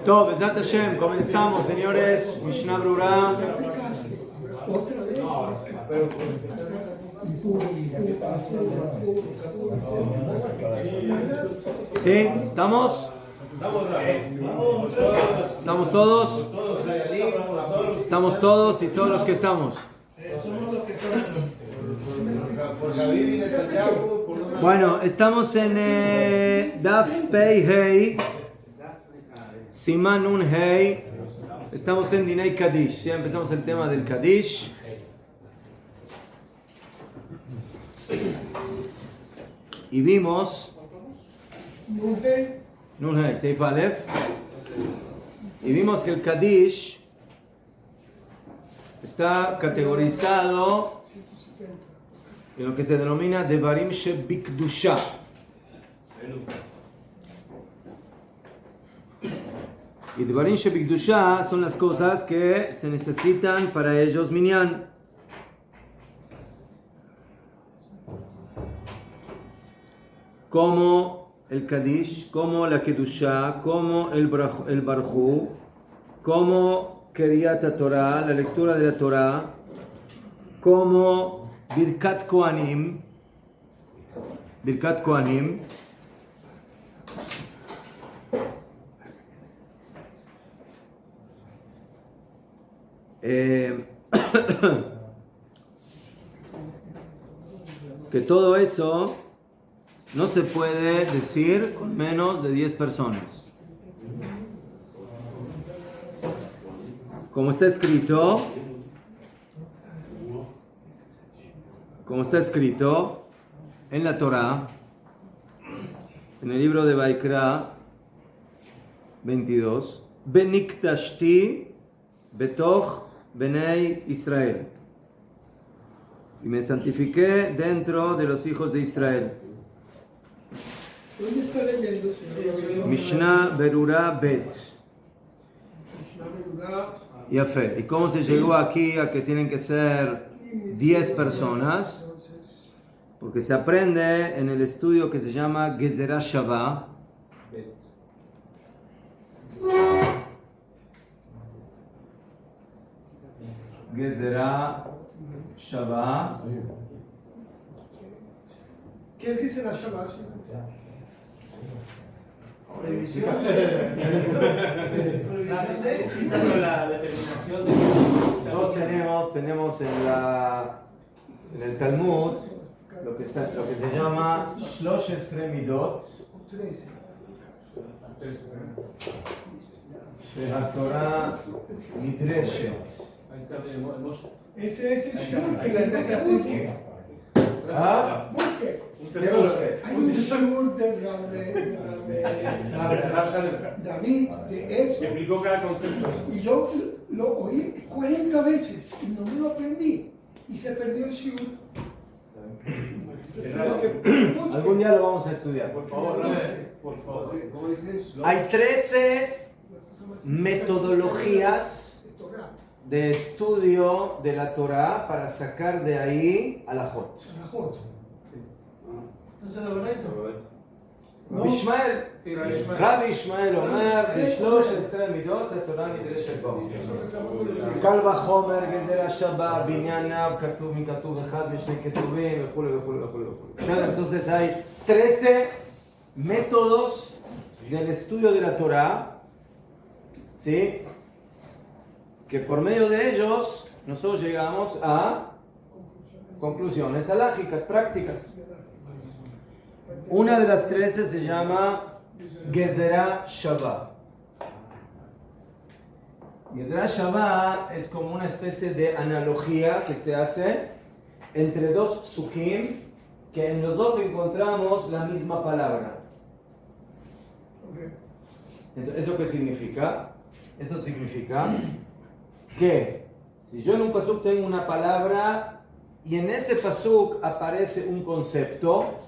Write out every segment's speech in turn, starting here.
Todo, Besat Hashem, comenzamos, señores. Mishnah Brura. ¿Sí? ¿Estamos? ¿Estamos todos? ¿Estamos todos y todos los que estamos? Bueno, estamos en Daf Pei Hei, Siman Nun Hei. Estamos en Dinei Kadish. Ya empezamos el tema del Kadish. Y vimos Nun Hei, Seif Aleph. Y vimos que el Kadish está categorizado en lo que se denomina Devarim Shebikdusha. Y Devarim Shebikdusha son las cosas que se necesitan para ellos minyan. Como el Kadish, como la Kedusha, como el Barjú, como Keriyat Torah, la lectura de la Torah, como Birkat Kohanim, que todo eso no se puede decir con menos de 10 personas. Como está escrito en la Torah, en el libro de Vaikra 22, Beniktashti betoch Benei Israel, y me santifiqué dentro de los hijos de Israel. ¿Dónde está leyendo, señor? Mishnah Berura Bet. Y a fe. ¿Y cómo se llegó aquí a que tienen que ser 10 personas? Porque se aprende en el estudio que se llama Gezerah Shavah. Gezerah Shavah. ¿Qué es Gezerah Shavah? Nosotros tenemos en el Talmud lo que se llama Shlosh Esrei Midot, שהתורה נדרשת. Ese es el shur que le toca hacer. ¿Ah? Hay un shur de David de eso. Explicó cada concepto. Y yo lo oí 40 veces y no me lo aprendí. Y se perdió el shur. Algún día lo vamos a estudiar. Por favor, por favor. ¿Cómo dices? Hay 13 metodologías de estudio de la Torah para sacar de ahí a la Jot. ¿Entonces la verdad Rabbi Ishmael Omer, בשלוש עשרה מידות התורה נדרשת בו. קל וחומר, גזירה שווה, בענייניו, כתוב מכתוב אחד משני כתובים, וכו'. Entonces hay 13 métodos del estudio de la Torah, ¿sí? Que por medio de ellos nosotros llegamos a conclusiones halajicas, prácticas. Una de las 13 se llama Gezerah Shavah. Gezerah Shavah es como una especie de analogía que se hace entre dos psukim que en los dos encontramos la misma palabra. Entonces, ¿eso qué significa? Eso significa que si yo en un pasuk tengo una palabra y en ese pasuk aparece un concepto,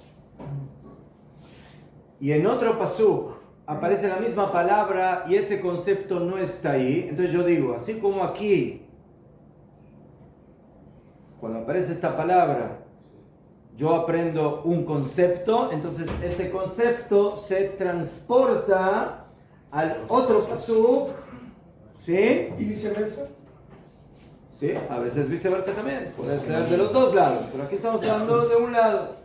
y en otro pasuk aparece la misma palabra y ese concepto no está ahí, entonces yo digo, así como aquí cuando aparece esta palabra, yo aprendo un concepto, entonces ese concepto se transporta al otro pasuk, ¿sí? ¿Y viceversa? Sí, a veces viceversa también, puede ser de los dos lados, pero aquí estamos hablando de un lado.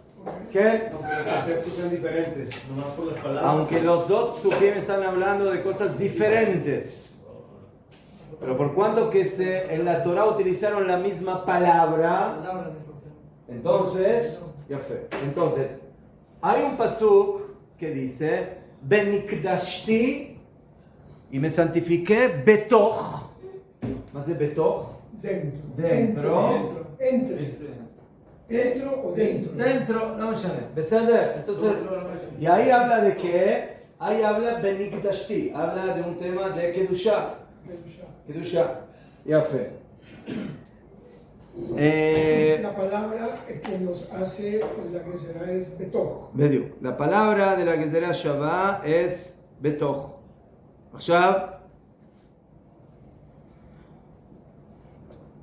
¿Qué? Aunque los conceptos sean diferentes, nomás por las palabras. Aunque los dos psukim están hablando de cosas diferentes, pero por cuanto que en la Torah utilizaron la misma palabra, entonces, ya fue. Entonces, hay un pasuk que dice, Benikdashti, y me santifiqué, betoch, más de betoch, Dentro. ¿Dentro o dentro? dentro, no me llame, beseder. Entonces, y ahí habla de qué? Ahí habla Benikdashti, habla de un tema de Kedusha. Kedusha, ya fue. La palabra que nos hace la que será es betoch. בדיוק. La palabra de la Gezerah Shavá es בתוך. עכשיו,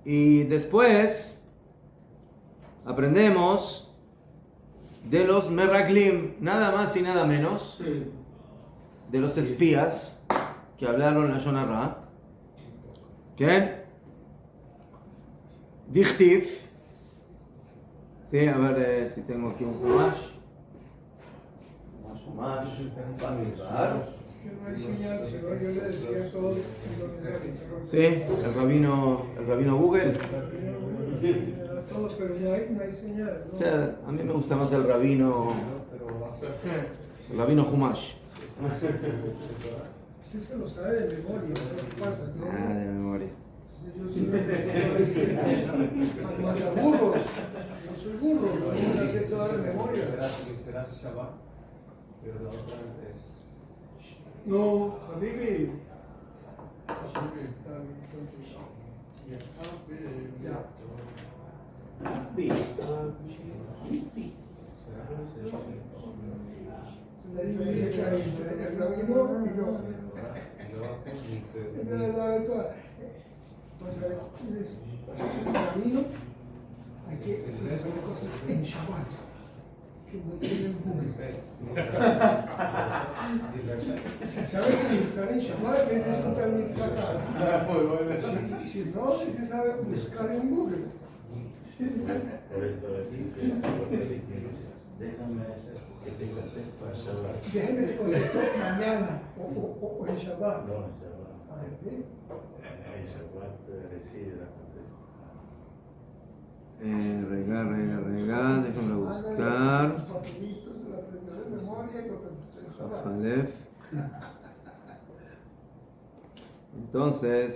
y después aprendemos de los meraglim, nada más y nada menos, de los espías que hablaron la Shonará. ¿Qué? Dichtiv. Sí, a ver si tengo aquí un Humash. Es que no hay señal, si no yo le decía todo lo que Sí, el rabino Google. todos, pero no hay señal. O sea, a mí me gusta más el rabino Humash. Usted se lo sabe de memoria, ¿qué pasa? Ah, de memoria. Yo soy burros. Yo soy burro, no me hace toda de memoria. Será Shabbat, pero la otra es... No, Habibi. Ya. El rabino y yo. Él le sabe toda. Pues a ver, el rabino hay que hacer cosas en Shabbat. Que no tienen Google. Si sabes utilizar en Shabbat, ese es un término fatal. Si no, se sabe buscar en Google. Por esto déjame que te contesto a Shabbat. Déjenme te contesto mañana o en Shabbat. No, en Shabbat. Ah, ¿sí? En Shabbat recibe la contesta. Rega, déjame buscar. Los papelitos, lo aprenderé de memoria y lo contesté en Shabbat. Aleph. Entonces,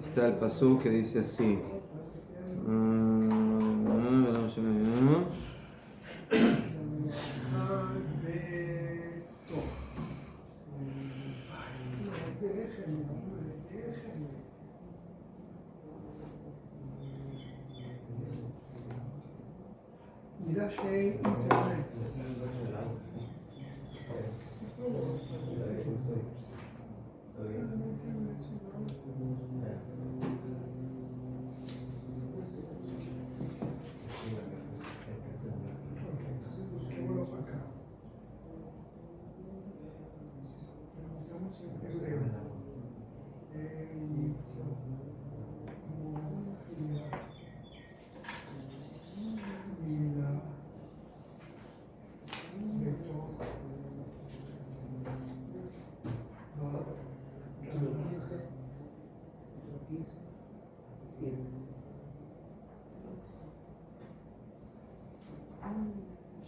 está el pasú que dice así. Mira que internet. Entonces busquémoslo para acá. Preguntamos en hebreo.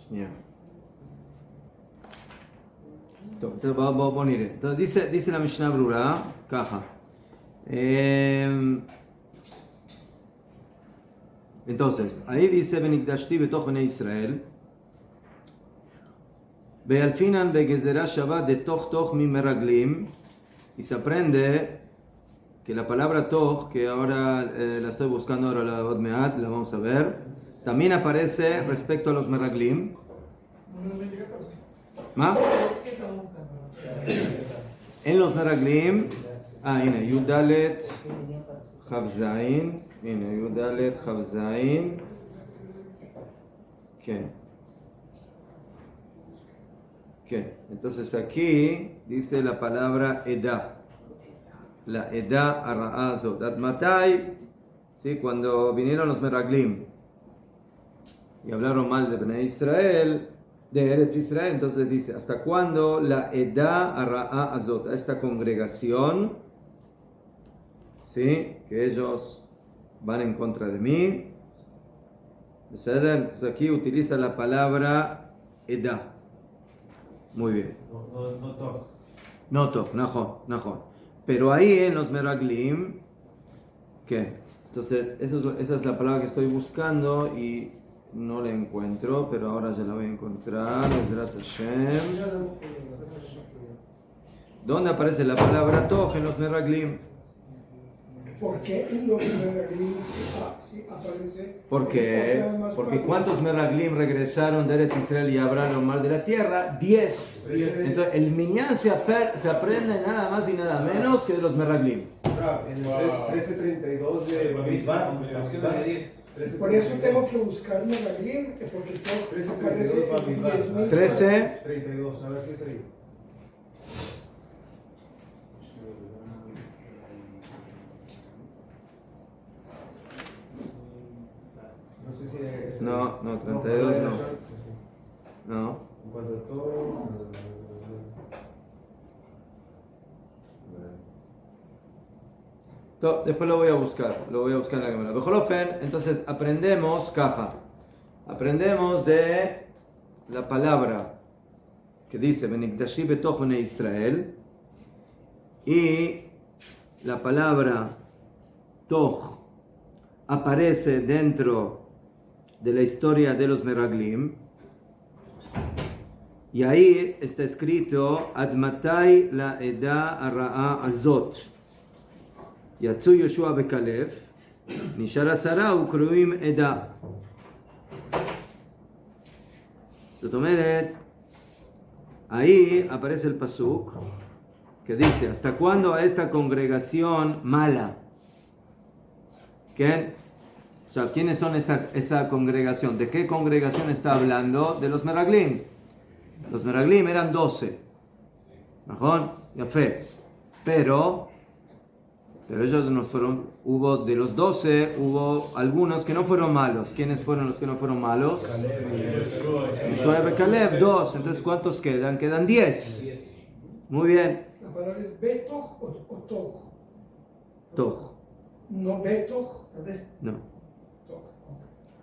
שנייה. טוב, בואו נראה. טוב, dice la משנה ברורה, ככה. Entonces, ahí dice Benikdashti בתוך בני ישראל. Bealfinan begezerá Shabbat de toch mimeraglim. Y se aprende que la palabra toch, que ahora la estoy buscando, ahora la Odmeat, la vamos a ver, también aparece respecto a los meraglim. ¿Ma? En los meraglim, Yudalet, Chavzain, הנה, י"ד כ"ז. כן. כן. Entonces aquí dice la palabra edad. La edad הרעה הזאת. עד מתי? Sí, cuando vinieron los meraglim y hablaron mal de Bnei Israel, de Eretz Israel, entonces dice, ¿hasta cuándo la edad hará azot? A esta congregación, ¿sí? Que ellos van en contra de mí. Entonces aquí utiliza la palabra edad. Muy bien. No toc, najón. Pero ahí en los meraglim, ¿qué? Entonces, esa es la palabra que estoy buscando y no la encuentro, pero ahora ya la voy a encontrar. Bezrat Hashem. ¿Dónde aparece la palabra Toj en los meraglim? ¿Por qué en los meraglim sí aparece? ¿Por qué? Porque ¿cuántos meraglim regresaron de Eretz Israel y hablaron mal de la tierra? 10. Entonces, el minyan se aprende nada más y nada menos que de los meraglim. En el 1332 de Bamidbar. Por eso tengo que buscar meraglim, porque todo 1332 Bamidbar. 1332, a ver si es ahí. No sé si es. No, 32 no. No. En cuanto a todo. Después lo voy a buscar en la cámara. Bejolofen, entonces aprendemos de la palabra que dice Benikdashi betoch bnei Israel, y la palabra toch aparece dentro de la historia de los meraglim, y ahí está escrito Admatai la eda ara'a azot. יצאו יהושע וכלב, נשאר 10 וקרואים עדה. זאת אומרת, ahí aparece el pasuk que dice, ¿hasta cuándo a esta congregación mala? ¿Quién? O sea, ¿quiénes son esa congregación? ¿De qué congregación está hablando? De los meraglim. Los meraglim eran 12. ¿Najón? Ya fe. Pero ellos nos fueron, de los 12, hubo algunos que no fueron malos. ¿Quiénes fueron los que no fueron malos? Yoshua y Caleb, 2. Entonces, ¿cuántos quedan? Quedan 10. Muy bien. ¿La palabra es betoch o toch? Toch. No betoch, No. toch.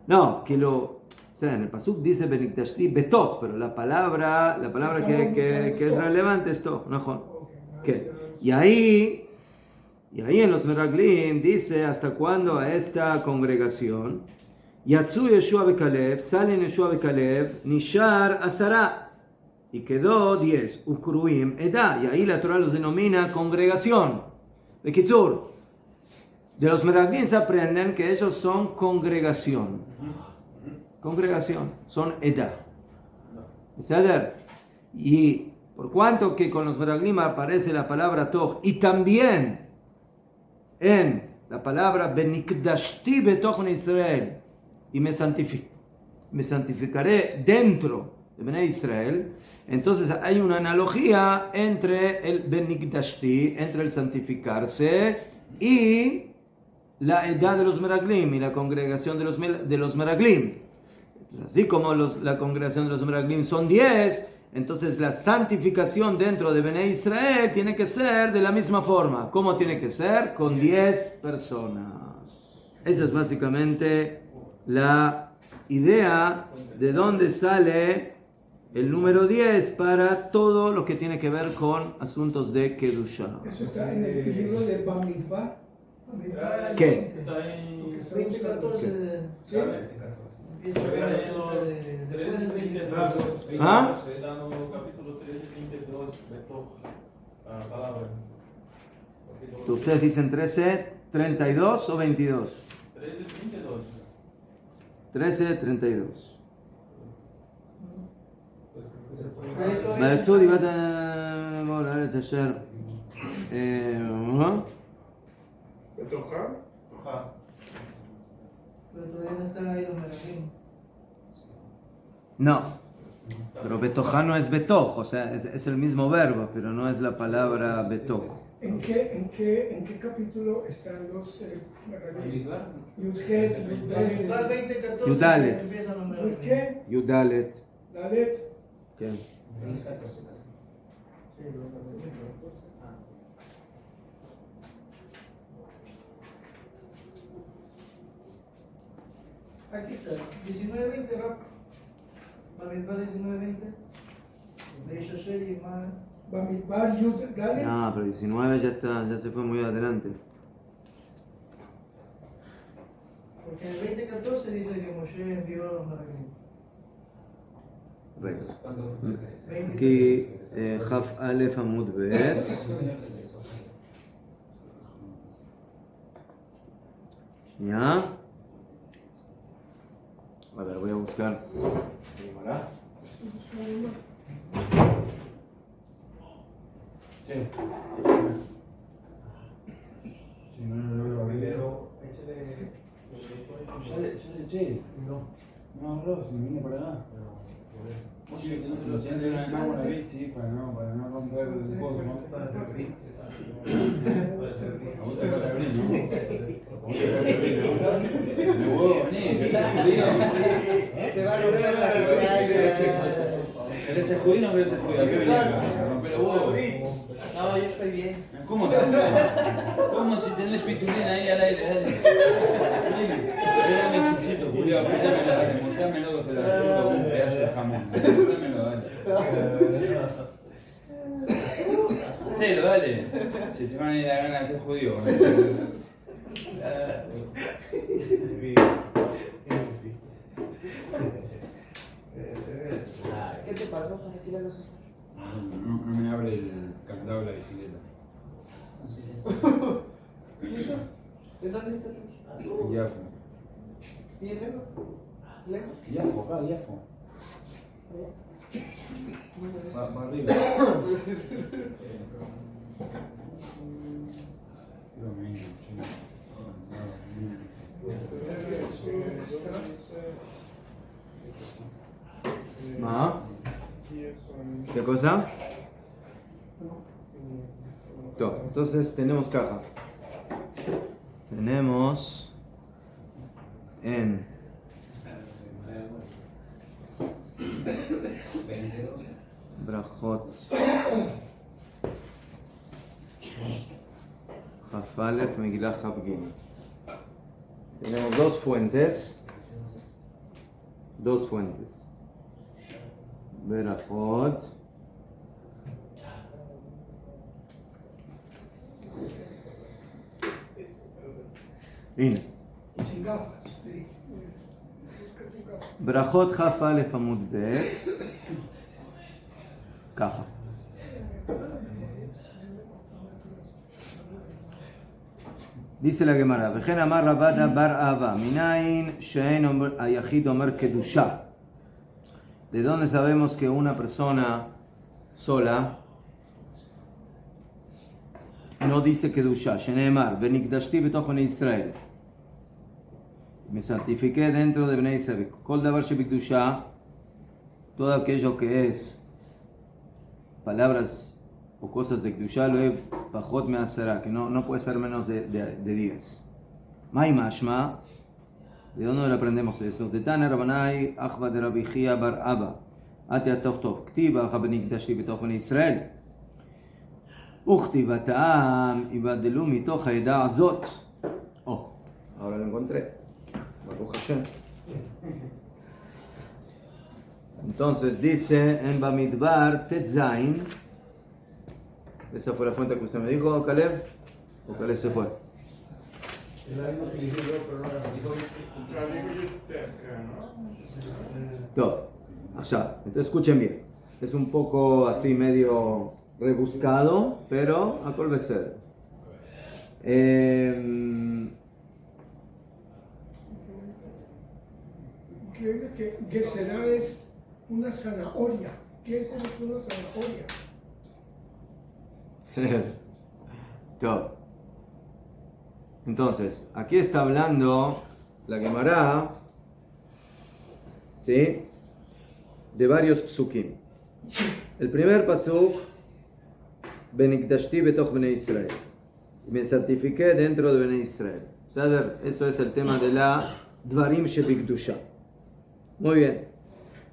No, o sea, en el pasuk dice Benikdashti betoch, pero la palabra que es relevante es toch. ¿Qué? Y ahí en los meraglim dice hasta cuándo a esta congregación Yatzu Yeshua Bekalev, salen Yeshua Bekalev, Nishar Asara, y quedó 10, Ukruim Eda, y ahí la Torah los denomina congregación. De Kitzur, de los meraglim se aprenden que ellos son congregación, son Eda. Y por cuanto que con los meraglim aparece la palabra Toch, y también en la palabra Benikdashti betoch bnei Israel, y me santificaré dentro de Bnei Israel, entonces hay una analogía entre el Benikdashti, entre el santificarse, y la edad de los meraglim, y la congregación de los meraglim. Entonces, así como la congregación de los meraglim son 10, entonces la santificación dentro de Bnei Israel tiene que ser de la misma forma. ¿Cómo tiene que ser? Con 10 personas. Esa es básicamente la idea de dónde sale el número 10 para todo lo que tiene que ver con asuntos de Kedusha. Eso está en el libro de Bamidbar. ¿Qué? Está en 2014. ¿Sí? ¿Ah? Está no capítulo 13, 22, a palabra. ¿Ustedes dicen 13, 32 o 22? 13, 32. 13, 32. ויצאו דיבת בואו לארץ אשר בתוכה? תוכה. todavía no están ahí los merajim. No, pero betojá no es betoj, o sea, es el mismo verbo, pero no es la palabra betoj. ¿En qué capítulo están los merajim? Yudhet, Bamidbar Yudhet, 20:14 Yudalet. empiezan los Yud merajim. qué? Yudalet. Dalet. ¿Qué? Sí, los merajim. Aquí está, 19:20, Rap. Bamidbar 19:20. De Shosher y más. Bamidbar Yud Dalet. No, pero 19 ya está, ya se fue muy adelante. Porque en el 20:14 dice que Moshe envió a los merajim. Aquí, Jaf Alef Amud Bet. Ya. A ver, voy a buscar. Si no lo logro abrir, Primero, échale. Ya le eché. No, arroz, me vine para acá. Oye, lo siento una vez, sí, para no romper el pozo, ¿no? Para hacer gris. A vos te va a abrir, ¿no? A vos te va a abrir, ¿no? Me voy a venir, Te va a romper la cabeza. ¿Querés ser judío o no querés ser judío? ¿A qué venís acá? ¿A romper los huevos? No, yo estoy bien. ¿Cómo te ¿Cómo si tenés pitulina ahí al aire? Dale. Dale, necesito, Julio, apretame la dale, mostrámelo que te la siento con un pedazo de jamón. Mostrámelo, dale. Hacelo, dale. Si te van a ir a ganas de ser judío. ¿Qué te pasó con el tiro? No me abre el candado de la bicicleta. ¿Y eso? ¿De dónde está la bicicleta? Yafo. ¿Y el lejos? ¿Lejos? Yafo, acá, Yafo. Va arriba. ¿Ah? ¿Qué cosa? Entonces tenemos caja. Tenemos en Brajot Jafalef Megillah Javgim. Tenemos dos fuentes. Berajot הנה. Sin gafas, sí. Busca sin gafas. ברכות כ"א עמוד ב' ככה. Dice la Gemara, וכן אמר רבדה בר אבא, מניין שאין היחיד אומר קדושה. ¿De dónde sabemos que una persona sola no dice קדושה? שנאמר, ונקדשתי בתוך בני ישראל. Me santifiqué dentro de Bnei Israel. Kol davar shebikdusha, todo aquello que es palabras o cosas de kdusha, lo he pajot me asera, que no puede ser menos de 10. Mai mashma, ¿de dónde lo aprendemos eso? De Tana Rabanai, Achva de Rabbi Chia bar Abba, Ate atov tov, Ktiva, Chabenikdashi betoch Bnei Israel. וכתיבתם יבדלו מתוך העדה הזאת. ahora lo encontré. Baruch Hashem. Entonces dice en Bamidbar Tetzain. Esa fue la fuente que usted me dijo, Caleb. ¿O Caleb se fue? Es la misma que dije yo, pero no la dijo. Todo. Allá. Entonces escuchen bien. Es un poco así medio rebuscado, pero a colvecer. Creo que Geserá es una zanahoria. Geser es una zanahoria. Todo. Entonces, aquí está hablando la Gemara ¿sí? De varios psukim. El primer pasuk, Benikdashti betoch Bnei Israel. Me certifiqué dentro de Bnei Israel. ¿Saber? Eso es el tema de la Dvarim Shebikdusha. Muy bien.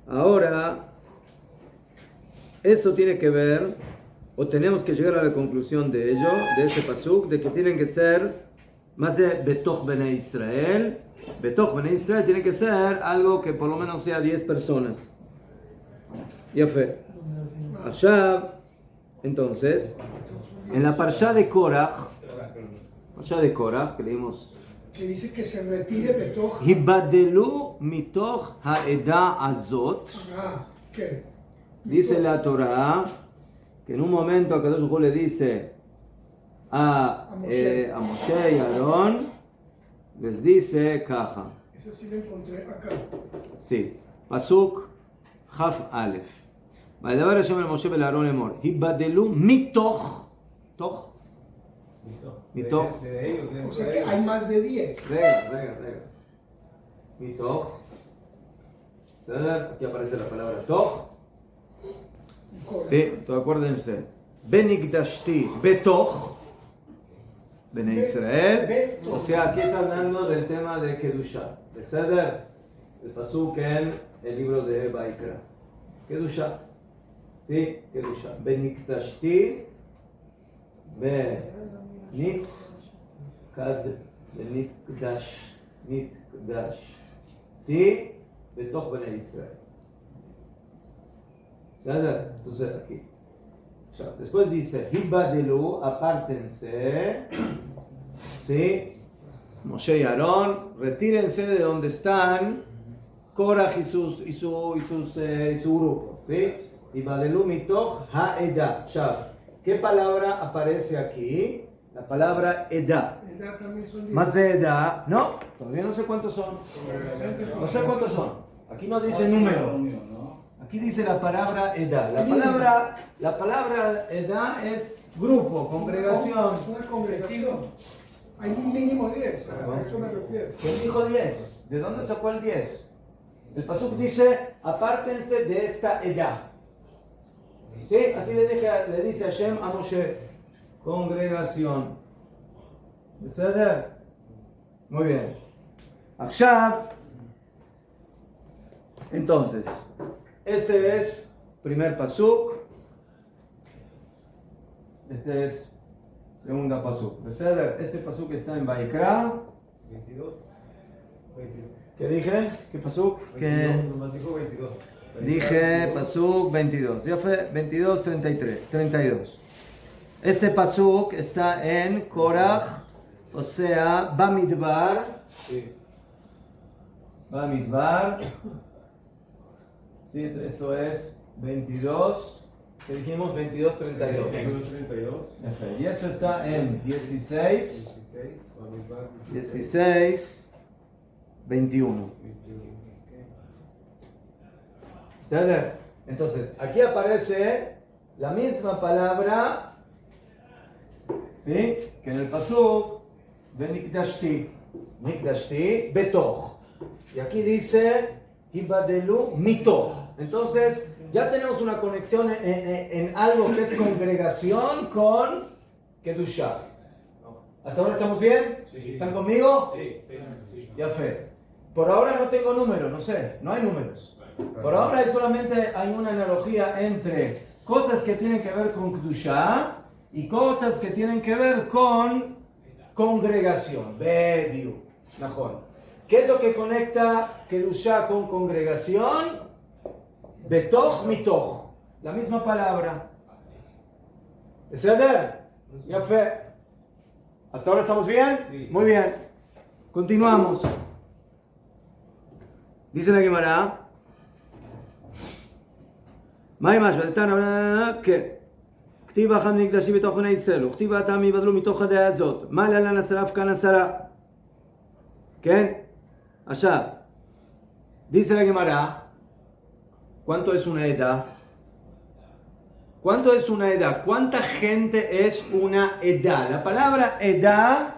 Ahora, eso tiene que ver, o tenemos que llegar a la conclusión de ello, de ese pasuk, de que tienen que ser más de Betoch Bnei Israel. Betoch Bnei Israel tiene que ser algo que por lo menos sea 10 personas. Ya fue. Allá, entonces, en la Parshá de Korach, que leímos, Que dice que se retire Betoch. Hibadelu mitoch ha'eda azot. ¿Qué? Dice la Torah que en un momento a Kadosh Baruj Hu le dice a Moshe y a Aarón, les dice caja. Eso sí lo encontré acá. Sí. Pasuk Chaf Aleph. וידבר השם אל משה ואל אהרון לאמור, היבדלו מתוך, מתוך, De ellos, O sea que hay más de 10. רגע. מתוך, בסדר? aquí aparece la palabra תוך, sí, acuérdense, Benikdashti בתוך, Bnei Israel, o sea, aquí está hablando del tema de Kedusha, בסדר? el pasuk en el libro de Vaikra, Kedusha. Sí, Kedusha. Benikdashti, Benikdashti, בתוך בני ישראל. בסדר? Entonces aquí. Después dice, Hibadelu, apártense. ¿Sí? Moshe y Aarón, retírense de donde están Korach y su grupo. ¿Sí? Hibadelu mitoch ha'eda. ¿Qué palabra aparece aquí? La palabra eda. Edad también son 10. Más de eda. No, todavía no sé cuántos son. No sé cuántos son. Aquí no dice número. Aquí dice la palabra edad. La palabra edad es grupo, congregación. Es una congregación. Hay un mínimo 10. A eso me refiero. ¿Quién dijo 10? ¿De dónde sacó el 10? El pasuk dice, apártense de esta edad. ¿Sí? Así le dice Hashem a Moshe. Congregación. ¿Beseder? Muy bien. Ahshab. Entonces, este es primer pasuk. Este es segunda pasuk. ¿Beseder? Este pasuk está en Vaikra. 22. ¿Qué dije? ¿Qué pasuk? Nomás dijo 22. Dije pasuk 22. Ya fue 22, 32. Este pasuk está en Korach, o sea, Bamidbar. Sí. Bamidbar. Sí, esto es 22. ¿Qué dijimos? 22, 32. 32. Y esto está en 16, 21. ¿Sale? Entonces, aquí aparece la misma palabra, ¿sí? Que en el pasuk de Nikdashti, betoch. Y aquí dice Hibadelu mitoch. Entonces, ya tenemos una conexión en algo que es congregación con Kedusha. ¿Hasta ahora estamos bien? Sí. ¿Están conmigo? Sí. Ya fe. Por ahora no tengo número, no sé, no hay números. Por ahora solamente hay una analogía entre cosas que tienen que ver con Kedusha y cosas que tienen que ver con congregación. Bediu. Mejor. ¿Qué es lo que conecta Kedusha con congregación? Betoch mitoch. La misma palabra. ¿Beseder? Ya fe. ¿Hasta ahora estamos bien? Sí. Muy bien. Continuamos. Dice la Gemara. מה עם משהו? כן. כתיב אחת מקדשי בתוך בני ישראל, וכתיב הטעם יבדלו מתוך הדעה הזאת. מה להלן 10 כאן 10? כן? עכשיו, dice la Gemara, ¿cuánto es una edad? ¿Cuánto es una edad? ¿Cuánta gente es una edad? La palabra edad,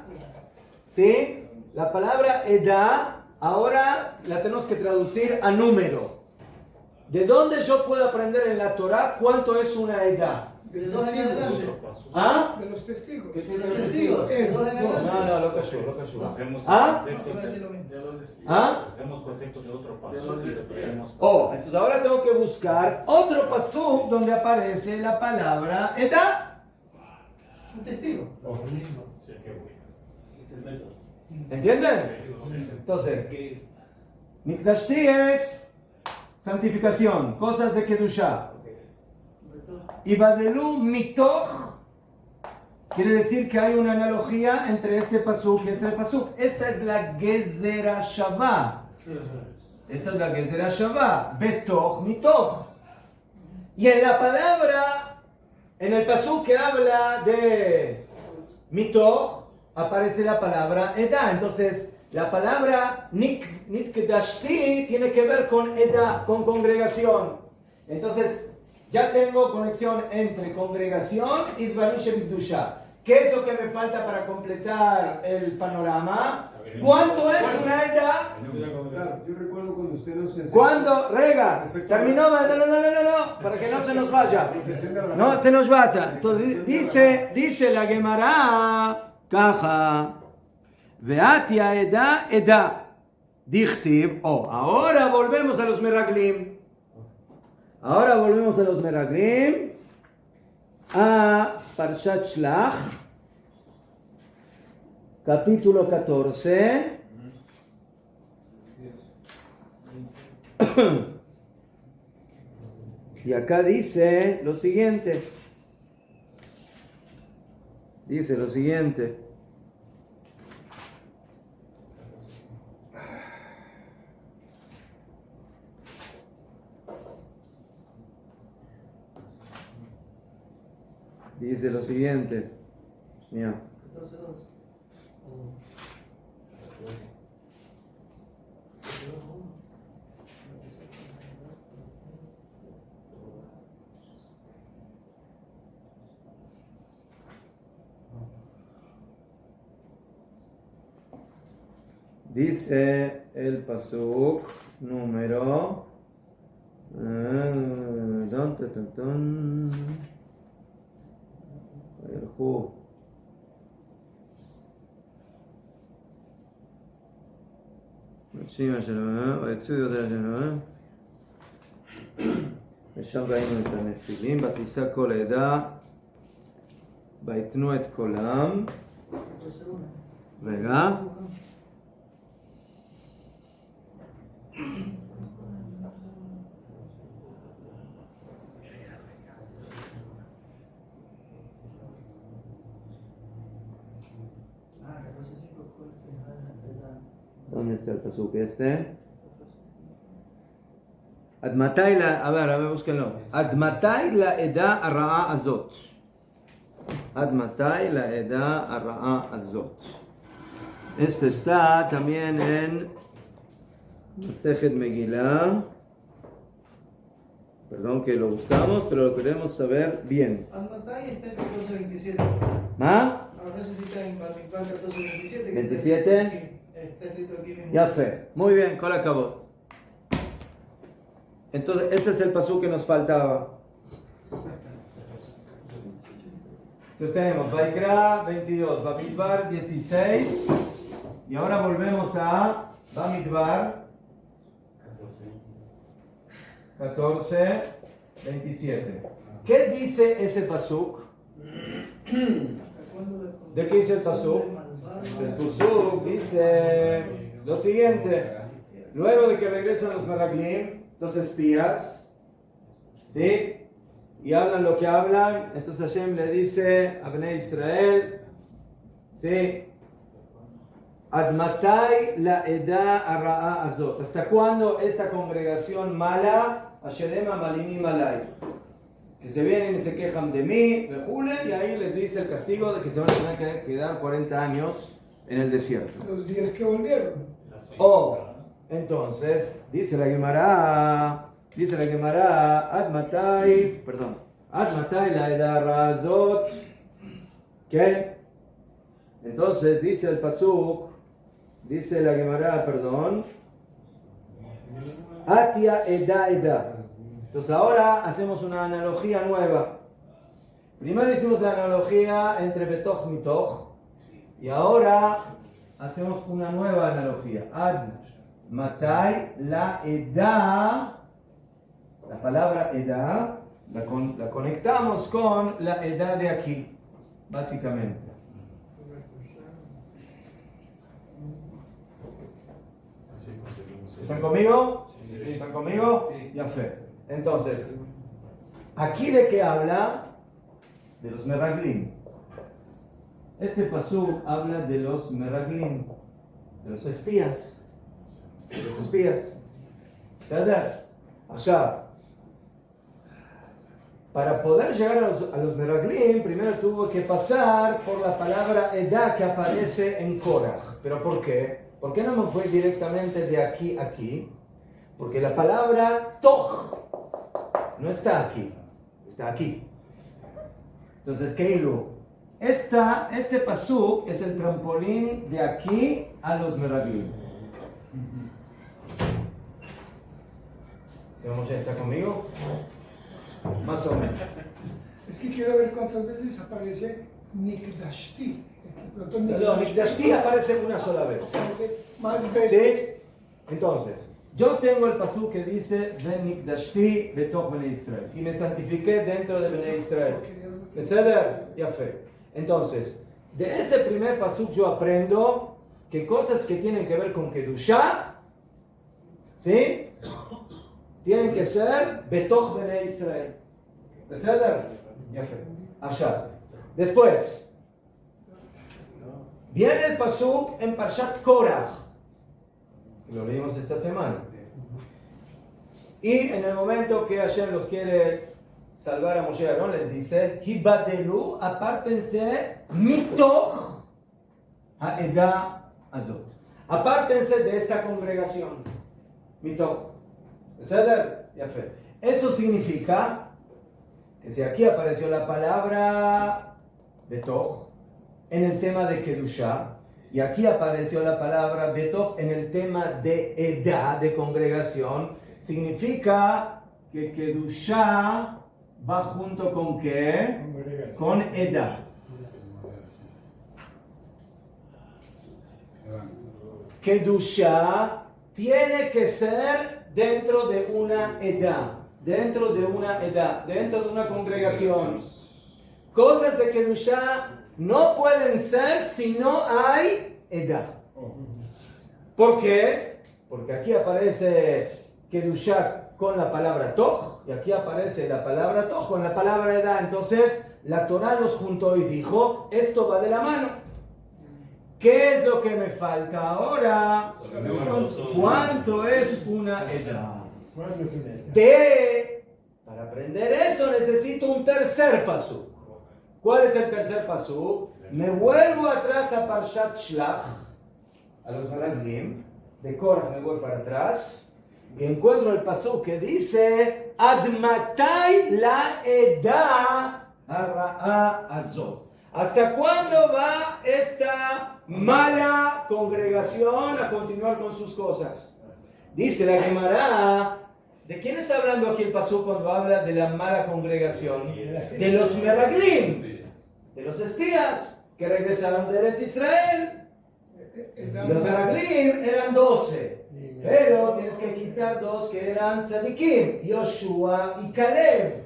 ¿sí? La palabra edad ahora la tenemos que traducir a número. ¿De dónde yo puedo aprender en la Torah cuánto es una edad? De De los dos en testigos. adelante. ¿Ah? De los testigos. ¿Qué tiene Los que testigos. decir? De dos en adelante. No, lo cayó. Cogemos ¿Ah? conceptos Va a de- decir lo mismo. Ya los describí. ¿Ah? cogemos conceptos de otro paso los y le desvíos. traemos. Oh, entonces ahora tengo que buscar otro pasuk donde aparece la palabra edad. Un testigo. Sí, qué bueno. Es el método. ¿Entienden? Entonces, Mikdashti es santificación, cosas de Kedushá. Y Badelu Mitoch quiere decir que hay una analogía entre este pasuk y este pasuk. Esta es la Gezerah Shavah. Esta es la Gezerah Shavah. Betoch Mitoch. Y en la palabra, en el pasuk que habla de Mitoch, aparece la palabra Edá. Entonces, la palabra Nikdashti tiene que ver con Edá, con congregación. Entonces, ya tengo conexión entre congregación y Dvarim Shebikdusha. ¿Qué es lo que me falta para completar el panorama? ¿Cuánto es una Edá? Claro, yo recuerdo cuando usted nos enseñó. ¿Cuándo? Rega, terminó, no, para que no se nos vaya. No se nos vaya. Entonces, dice la Gemara, caja, Veatia Edá, Edá, Dichtiv, ahora volvemos a los Meraglim. Ahora volvemos a los Meraglim, a Parshat Shlach, capítulo 14. Y acá dice lo siguiente. Dice lo siguiente. Dice lo siguiente. Mira. 14:2. Dice el pasuk número ילכו מבקשים שלנו, ויצאו יודע שלנו, ושם ראינו את הנפילים, ותישא כל העדה, ויתנו את קולם. רגע. ¿Dónde está el pasuk este? עד מתי, a ver, búsquenlo. עד מתי לעדה הרעה הזאת? עד מתי לעדה הרעה הזאת? Esto está también en Masejet Megillah. Perdón que lo buscamos, pero lo queremos saber bien. Admatai está en 14:27. ¿Ma? Ahora no sé si está en Bamidbar 14:27. 27. Está escrito aquí mismo. Ya fe. Muy bien, Kol Hakavod. Entonces, este es el pasú que nos faltaba. Entonces tenemos Vaikra 22, Bamidbar 16. Y ahora volvemos a Bamidbar 14, 27. ¿Qué dice ese pasuk? ¿De qué dice el pasuk? El pasuk dice lo siguiente. Luego de que regresan los Meraglim, los espías, ¿sí? Y hablan lo que hablan, entonces Hashem le dice a Bnei Israel, ¿sí? Ad matai la eda ara'a azot. ¿Hasta cuándo esta congregación mala, Asherema malinim alay? Que se vienen y se quejan de mí, de Jule, y ahí les dice el castigo de que se van a tener que quedar 40 años en el desierto. Los días que volvieron. Entonces, dice la Gemara, Ad matai la eda ara'a azot. ¿Qué? Entonces dice el pasuk, Dice la Gemara, perdón. Atia eda eda. Entonces ahora hacemos una analogía nueva. Primero hicimos la analogía entre betoch mitoch. Y ahora hacemos una nueva analogía. Ad matai la eda. La palabra eda la conectamos con la edad de aquí, básicamente. Así conseguimos el- ¿Están conmigo? Sí. ¿Están conmigo? Sí. Ya fe. Entonces, ¿aquí de qué habla? De los meraglim. Este pasú habla de los meraglim, de los espías. De los espías. ¿Sadar? Allá. Para poder llegar a los meraglim, primero tuvo que pasar por la palabra edad que aparece en Korach. ¿Pero por qué? ¿Por qué no me fue directamente de aquí a aquí? Porque la palabra toch no está aquí, está aquí. Entonces, Keilu, este pasuk es el trampolín de aquí a los meraglim. ¿Señor Moshe está conmigo? Más o menos. Es que quiero ver cuántas veces aparece Nikdashti. No, Nikdashti aparece una sola vez. Más veces. ¿Sí? Entonces, yo tengo el pasuk que dice Ven Nikdashti betoch Bnei Israel. Y me santifiqué dentro de Bnei Israel. ¿Beseder? Ya fe. Entonces, de ese primer pasuk yo aprendo que cosas que tienen que ver con Kedushá, ¿sí? Tienen que ser betoch Bnei Israel. ¿Beseder? Ya fe. Allá. Después, viene el pasuk en Parshat Korach. Lo leímos esta semana. Y en el momento que Hashem los quiere salvar a Moshe y Aarón, les dice: Hibadelu, apártense, mitoch ha'edah azot. Apártense de esta congregación. Mitoch. ¿Ceder? Ya fe. Eso significa que si aquí apareció la palabra betoch en el tema de Kedushá, y aquí apareció la palabra betoch en el tema de edad, de congregación, significa que Kedushá va junto con ¿qué? Con edad. Kedushá tiene que ser dentro de una edad, dentro de una edad, dentro de una congregación. Cosas de Kedushá no pueden ser si no hay edad. ¿Por qué? Porque aquí aparece Kedushá con la palabra toch, y aquí aparece la palabra toch con la palabra edad. Entonces, la Torah los juntó y dijo, esto va de la mano. ¿Qué es lo que me falta ahora? ¿Cuánto es una edad? Para aprender eso necesito un tercer pasuk. ¿Cuál es el tercer pasuk? Me vuelvo atrás a Parshat Shlach, a los meraglim, de Korach me voy para atrás, y encuentro el pasuk que dice, Admatai la edad hara'a azot. ¿Hasta cuándo va esta mala congregación a continuar con sus cosas? Dice la Gemara, ¿de quién está hablando aquí el pasuk cuando habla de la mala congregación? De los meraglim, de los espías que regresaron de Eretz Israel. Los meraglim eran 12, pero tienes que quitar 2 que eran tzadikim, Yoshua y Caleb.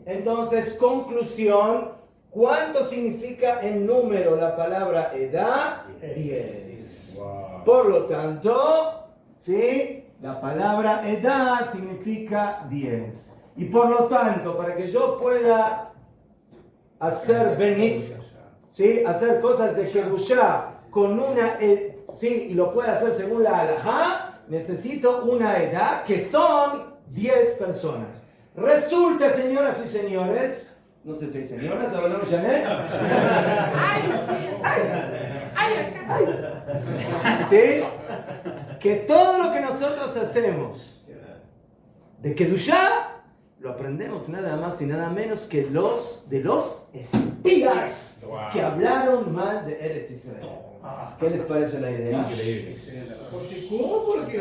Entonces, conclusión, ¿cuánto significa en número la palabra edad? 10. Por lo tanto, ¿sí? La palabra edad significa 10. Y por lo tanto, para que yo pueda hacer benit, ¿sí? Hacer cosas de Kedushá con una ¿sí? Y lo pueda hacer según la halajá, necesito una edad que son 10 personas. Resulta, señoras y señores, no sé si hay señoras o no, Janet. ¿Sí? Que todo lo que nosotros hacemos de Kedushá lo aprendemos nada más y nada menos que de los espías que hablaron mal de Eretz Israel. ¿Qué les parece la idea? Increíble. Porque, ¿cómo? Porque.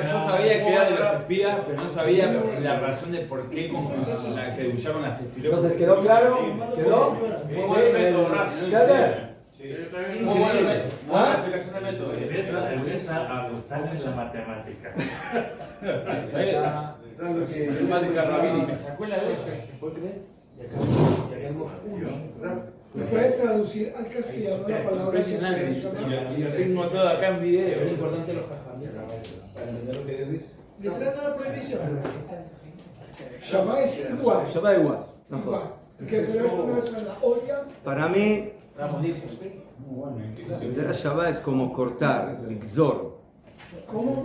Yo sabía que era de los espías, pero no sabía la razón de por qué con la que usaron las tefilot. Entonces, ¿quedó claro? ¿Quedó? Muy buen método, Rafi. ¿Qué? Muy buena método. Buena explicación del método. Empieza a gustarle la matemática. Me sacó la letra. ¿Puedes creer? ¿Me puede traducir al castellano la palabra Impresionante. Shabbat? Y lo filmo todo acá en video. Es importante los jajamín para entender lo que Dios dice. ¿Le será toda la prohibición? Shabbat es igual. Shabbat igual. No Igual. jodas. Que será una zanahoria. Para mí, Buenísimo. Muy bueno. el Shabbat es como cortar, exor, ¿Cómo?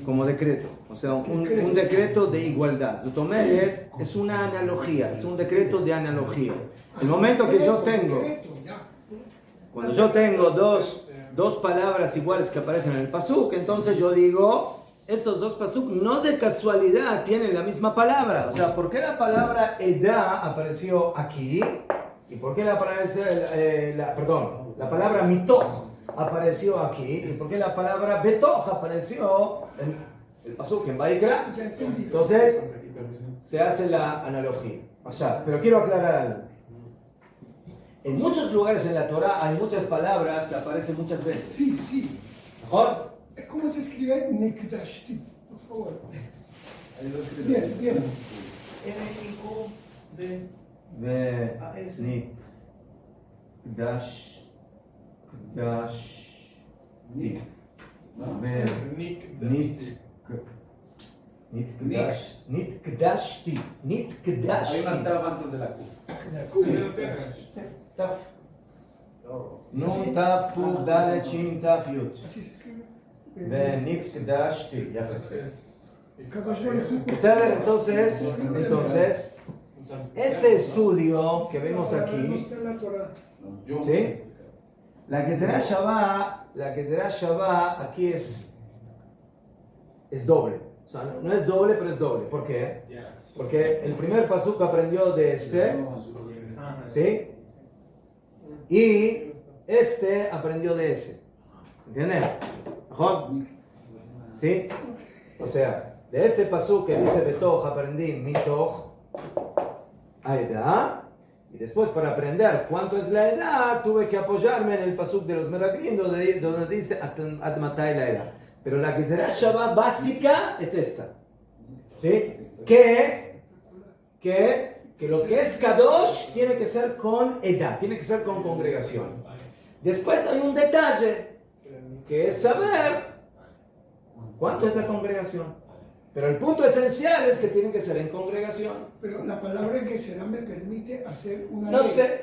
como decreto. O sea, un decreto de igualdad. Zotomeret es una analogía, es un decreto de analogía. El momento que yo tengo, cuando yo tengo dos palabras iguales que aparecen en el pasuk, entonces yo digo, estos dos pasuk no de casualidad tienen la misma palabra. O sea, ¿por qué la palabra edá apareció aquí? ¿Y por qué la palabra mitoch apareció aquí? ¿Y por qué la palabra betoch apareció en el pasuk en Vaikra? Ya entendí. Entonces, se hace la analogía. O sea, pero quiero aclarar algo. En muchos lugares en la Torah hay muchas palabras que aparecen muchas veces. Sí, sí. ¿Mejor? ¿Cómo se escribe Nekdashti? Por favor. Bien, bien. N-I-Q-D. ונית, קדש, קדשתי, נתקדשתי, Hay una tab antes de la Q. תף, נון תף קוף דלת שין תף יוד, Así se escribe. ונתקדשתי, יפה. Kadosh Baruch Hu. בסדר, entonces, este estudio que vemos No aquí, está en la Torah. ¿sí? La Gezerá Shabbat aquí es doble. O sea, no es doble, pero es doble. ¿Por qué? Porque el primer pasuk aprendió de este, ¿sí? Y este aprendió de ese. ¿Entienden? ¿Mejor? ¿Sí? O sea, de este pasuk que dice Betoch aprendí Mitoch a edad. Y después, para aprender cuánto es la edad, tuve que apoyarme en el pasuk de los Meraglim, donde dice Ad Matai la edad. Pero la Gezerá Shabbat básica es esta. ¿Sí? Que lo que es Kadosh tiene que ser con edad, tiene que ser con congregación. Después hay un detalle, que es saber cuánto es la congregación. Pero el punto esencial es que tienen que ser en congregación. Pero la palabra que será me permite hacer una No ley. sé,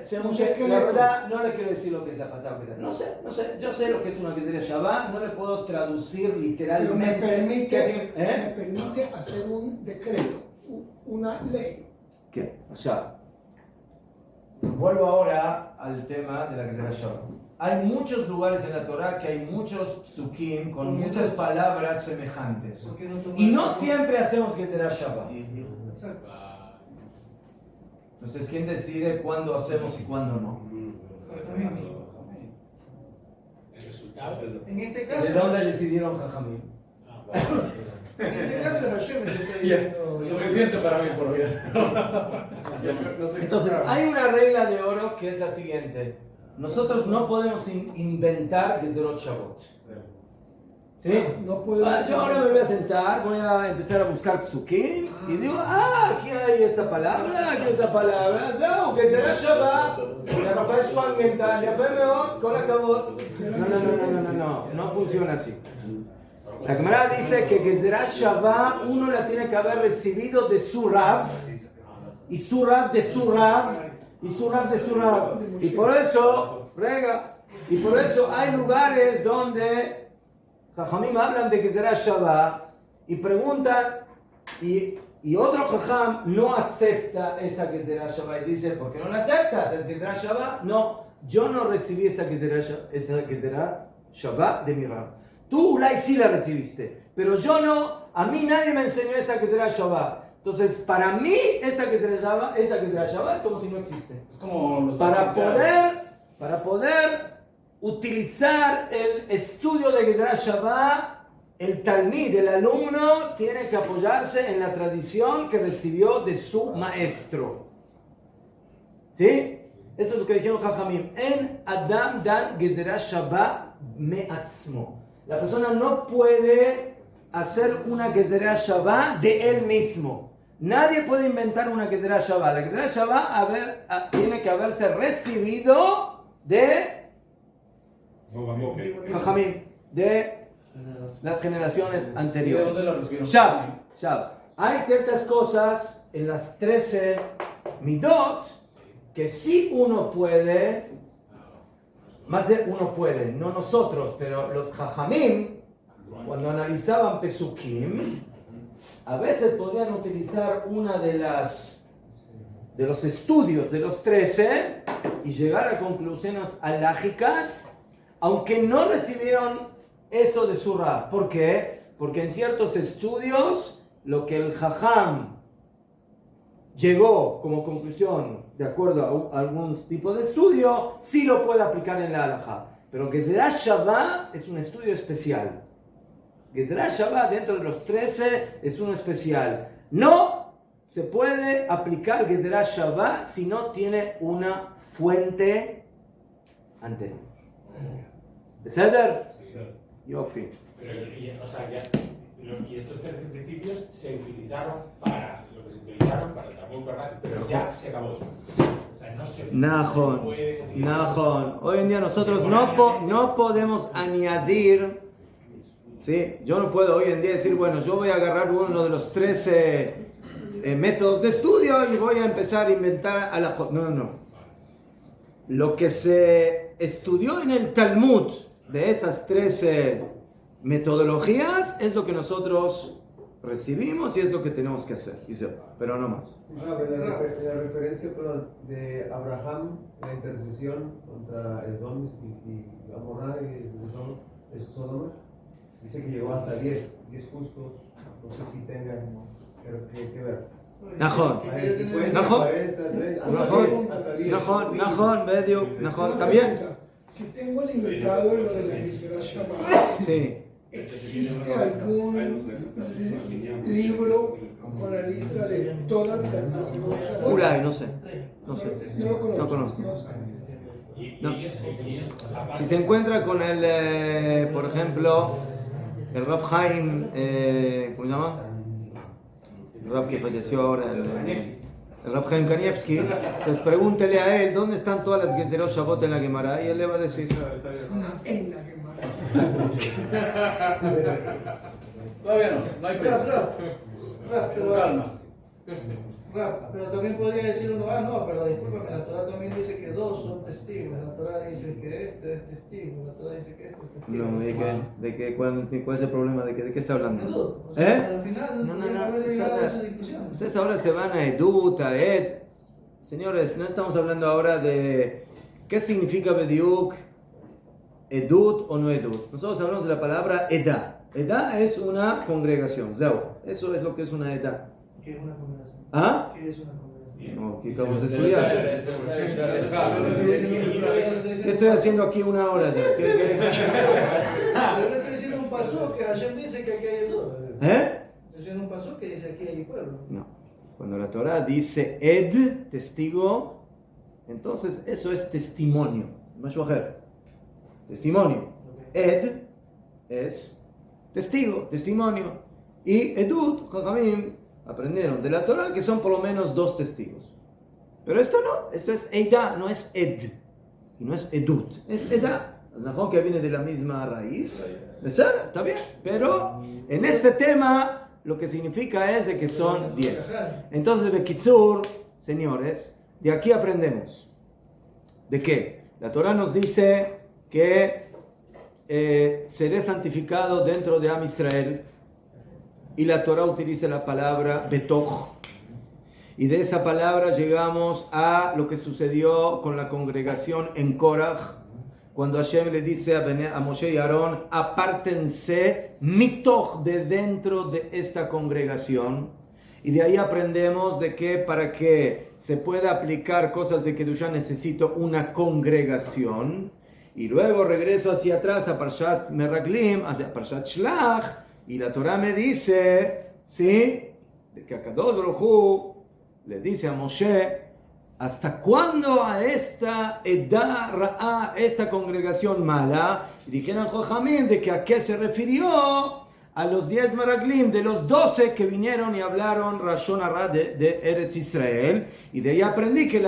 la verdad no le quiero decir lo que es la pasada. No sé, yo sé lo que es una Gezerá Shabbat, no le puedo traducir Pero literalmente. me permite, ¿Eh? me permite hacer un decreto, una ley. ¿Qué? O sea, vuelvo ahora al tema de la Gezerá Shabbat. Hay muchos lugares en la Torah que hay muchos psukim con muchas palabras semejantes. ¿Por qué no tomar- Y no siempre hacemos Gezerá Shabbat. Exacto. Entonces, ¿quién decide cuándo hacemos y cuándo no? En este caso, ¿De dónde decidieron Jajamín? en este caso era Hashem el que está diciendo. Suficiente para mí por hoy. Entonces, hay una regla de oro que es la siguiente. Nosotros no podemos inventar Gezerot Shabbat. ¿Sí? No puedo. Yo ahora me voy a sentar, voy a empezar a buscar psukim y digo, aquí hay esta palabra, aquí hay esta palabra, no, Gezerá Shabbat, ya Rafael Schwan mental, ya fue mejor, con la cabot. No funciona así. La Gemara dice que Gezerá Shabbat uno la tiene que haber recibido de su Rav, y su Rav de su Rav, y su Rav de su Rav. Y por eso, hay lugares donde Jajamim hablan de Gezerá Shabbat y preguntan, y otro Jajam no acepta esa Gezerá Shabbat y dice, ¿por qué no la aceptas? ¿Es Gezerá Shabbat? No, yo no recibí esa Gezerá Shabbat de mi Rav. Tú, Ulay, sí la recibiste, pero yo no, a mí nadie me enseñó esa Gezerá Shabbat. Entonces, para mí, esa Gezerah Shabbat es como si no existe. Es como los Para poder utilizar el estudio de Gezerah Shabbat, el talmid, el alumno, tiene que apoyarse en la tradición que recibió de su maestro. ¿Sí? Eso es lo que dijeron Jajamim. En Adam dan Gezerah Shabbat me'atzmo. La persona no puede hacer una Gezerah Shabbat de él mismo. Nadie puede inventar una Gezerah Shabbat. La Gezerah Shabbat tiene que haberse recibido de Jajamim, de las generaciones anteriores. ¿De dónde lo recibieron? Shab. Hay ciertas cosas en las 13 midot que sí uno puede, más de uno puede, no nosotros, pero los Jajamim, cuando analizaban Pesukim, a veces podían utilizar una de los estudios de los 13 y llegar a conclusiones alágicas, aunque no recibieron eso de su Rab. ¿Por qué? Porque en ciertos estudios, lo que el Jajam llegó como conclusión de acuerdo a algún tipo de estudio, sí lo puede aplicar en la halajá. Pero Gezerah Shabbat es un estudio especial. Gezerah Shabbat dentro de los 13 es uno especial. No se puede aplicar Gezerah Shabbat si no tiene una fuente anterior. ¿Ceder? Yofi. Y estos 13 principios se utilizaron para lo que se utilizaron para el Talmud, ¿verdad? Pero ya se acabó eso. O sea, no se puede utilizar. Najón. Hoy en día nosotros no podemos añadir, ¿sí? Yo no puedo hoy en día decir, bueno, yo voy a agarrar uno de los 13 métodos de estudio y voy a empezar a inventar a la... No. Lo que se estudió en el Talmud de esas 13 metodologías es lo que nosotros recibimos y es lo que tenemos que hacer, pero no más. La referencia, perdón, de Abraham, la intercesión contra Edom y Gomorra y Sodoma, dice que llegó hasta 10 justos, no sé si tengan que ver. Najón, también. Si tengo el inventado lo de la Gezerah Shabbat, Sí. ¿existe algún libro con la lista de todas las Gezerah Shabbat? Ulay, no sé. No lo conozco. No. Si se encuentra con el, por ejemplo, el Rav Chaim, ¿cómo se llama? El Rav que falleció ahora, el Rav Chaim Kanievski, entonces pregúntele a él dónde están todas las Gezerot Shabbat en la Gemara y él le va a decir. En la Gemara. Todavía no hay prisa. Pero también podría decir uno, pero discúlpame, la Torah también dice que 2 son testigos, la Torah dice que este es testigo, la Torah dice que este es testigo. No, ¿cuál es el problema? ¿De qué está hablando? O sea, al final no haber llegado a esa discusión. Ustedes ahora se van a Edut, a Ed. Señores, no estamos hablando ahora de qué significa Bediuk, Edut o no Edut. Nosotros hablamos de la palabra Edá. Edá es una congregación. Eso es lo que es una Edá. ¿Qué es una congregación? ¿Ah? ¿Qué es una congregación? No, ¿qué acabamos de estudiar? ¿Qué estoy haciendo aquí una hora? Yo le estoy diciendo un pasú que Hashem dice que aquí hay dos. ¿Eh? Yo estoy diciendo un pasú que dice aquí hay pueblo. No. Cuando la Torah dice Ed, testigo, entonces eso es testimonio. Testimonio. Ed es testigo, testimonio. Y Edut, Jajamim, aprendieron de la Torah que son por lo menos 2 testigos. Pero esto no, esto es Eida, no es Ed. Y no es Edut, es Eda. Es mejor que viene de la misma raíz. Está bien, pero en este tema lo que significa es de que son 10. Entonces, Bekitsur, señores, de aquí aprendemos. ¿De qué? La Torah nos dice que seré santificado dentro de Am Israel. Y la Torah utiliza la palabra Betoch. Y de esa palabra llegamos a lo que sucedió con la congregación en Korach, cuando Hashem le dice a Moshe y Aarón, apártense mitoch de dentro de esta congregación. Y de ahí aprendemos de que para que se pueda aplicar cosas de Kedushá necesito una congregación. Y luego regreso hacia atrás a Parshat Meraglim, hacia Parshat Shlach, y la Torah me dice, ¿sí? De que Akadosh Baruj Hu le dice a Moshe, ¿hasta cuándo a esta edad ra'a, esta congregación mala? Y dijeron Jojamín de que a qué se refirió a los 10 Meraglim, de los 12 que vinieron y hablaron Rashon Hara de Eretz Israel. Y de ahí aprendí que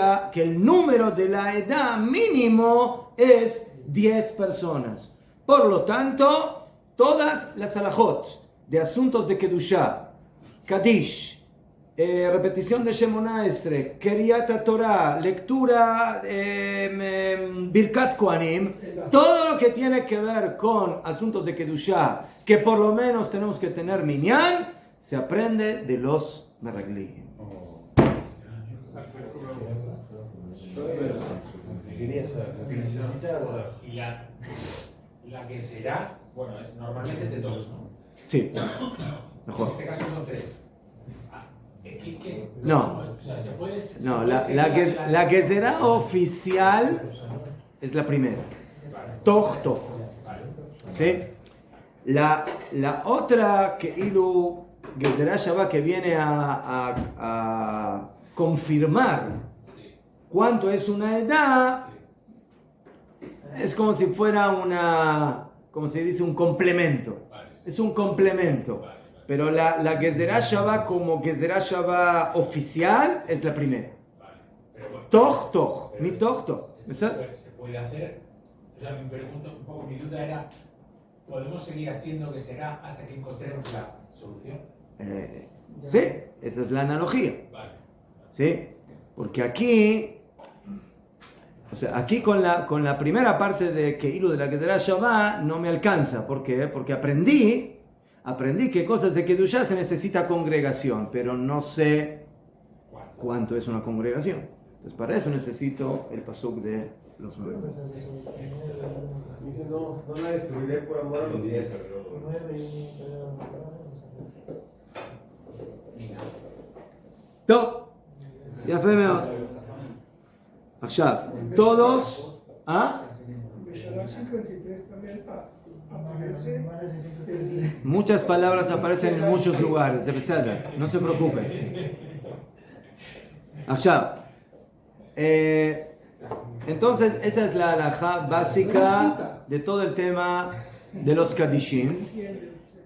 el número de la edad mínimo es 10 personas. Por lo tanto, todas las halajot de asuntos de Kedushá, Kadish, repetición de Shemona Esrei, Keriat Torah, lectura, Birkat Kohanim, todo lo que tiene que ver con asuntos de Kedushá, que por lo menos tenemos que tener minyan, se aprende de los Meraglim. Y la que será, bueno, normalmente es de dos, ¿no? Sí, En mejor. este caso son 3. ¿Qué es? No. O sea, se puede. No, la que será oficial es la primera. Toch, toch. ¿Sí? La otra que Ilu Gezerá Shabbat que viene a confirmar cuánto es una edad, es como si fuera como se dice, un complemento. Es un complemento. Pero la Gezerá Shabbat como Gezerá Shabbat oficial es la primera. Toch, toch. Mi toch, toch. Se puede hacer. O sea, mi pregunta, un poco mi duda era, ¿podemos seguir haciendo que será hasta que encontremos la solución? Sí, esa es la analogía. Vale. ¿Sí? Porque aquí, o sea, aquí con la primera parte de que hilo de la Gezerá Shabbat no me alcanza. ¿Por qué? Porque aprendí que cosas de Kedushá se necesita congregación, pero no sé cuánto es una congregación. Entonces para eso necesito el pasuk de los 9. Dice, no la destruiré por amor a los 10. טוב, יפה מאוד. עכשיו, todos, בשלב 53 también aparece muchas palabras aparecen en muchos lugares, de beseder, no se preocupen. עכשיו, entonces esa es la halajá básica de todo el tema de los kadishim.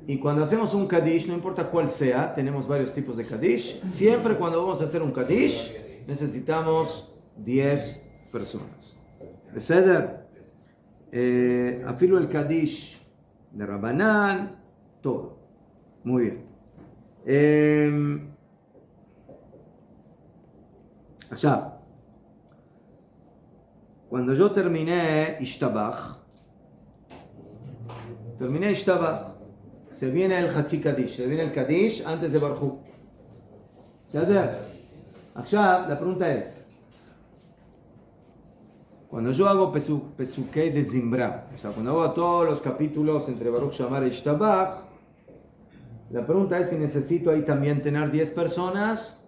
Y cuando hacemos un kadish, no importa cuál sea, tenemos varios tipos de kadish. Siempre cuando vamos a hacer un kadish, necesitamos 10 personas. ¿Beseder? Afilo el kadish de Rabanán, todo. Muy bien. Allá. Cuando yo terminé Ishtabach, se viene el Hatzi Kadish, se viene el Kadish antes de Barjú. ¿Sader? Ahora, la pregunta es, cuando yo hago Pesukei de Zimbra, o sea, cuando hago todos los capítulos entre Baruch Shamar y Ishtabach, la pregunta es si necesito ahí también tener 10 personas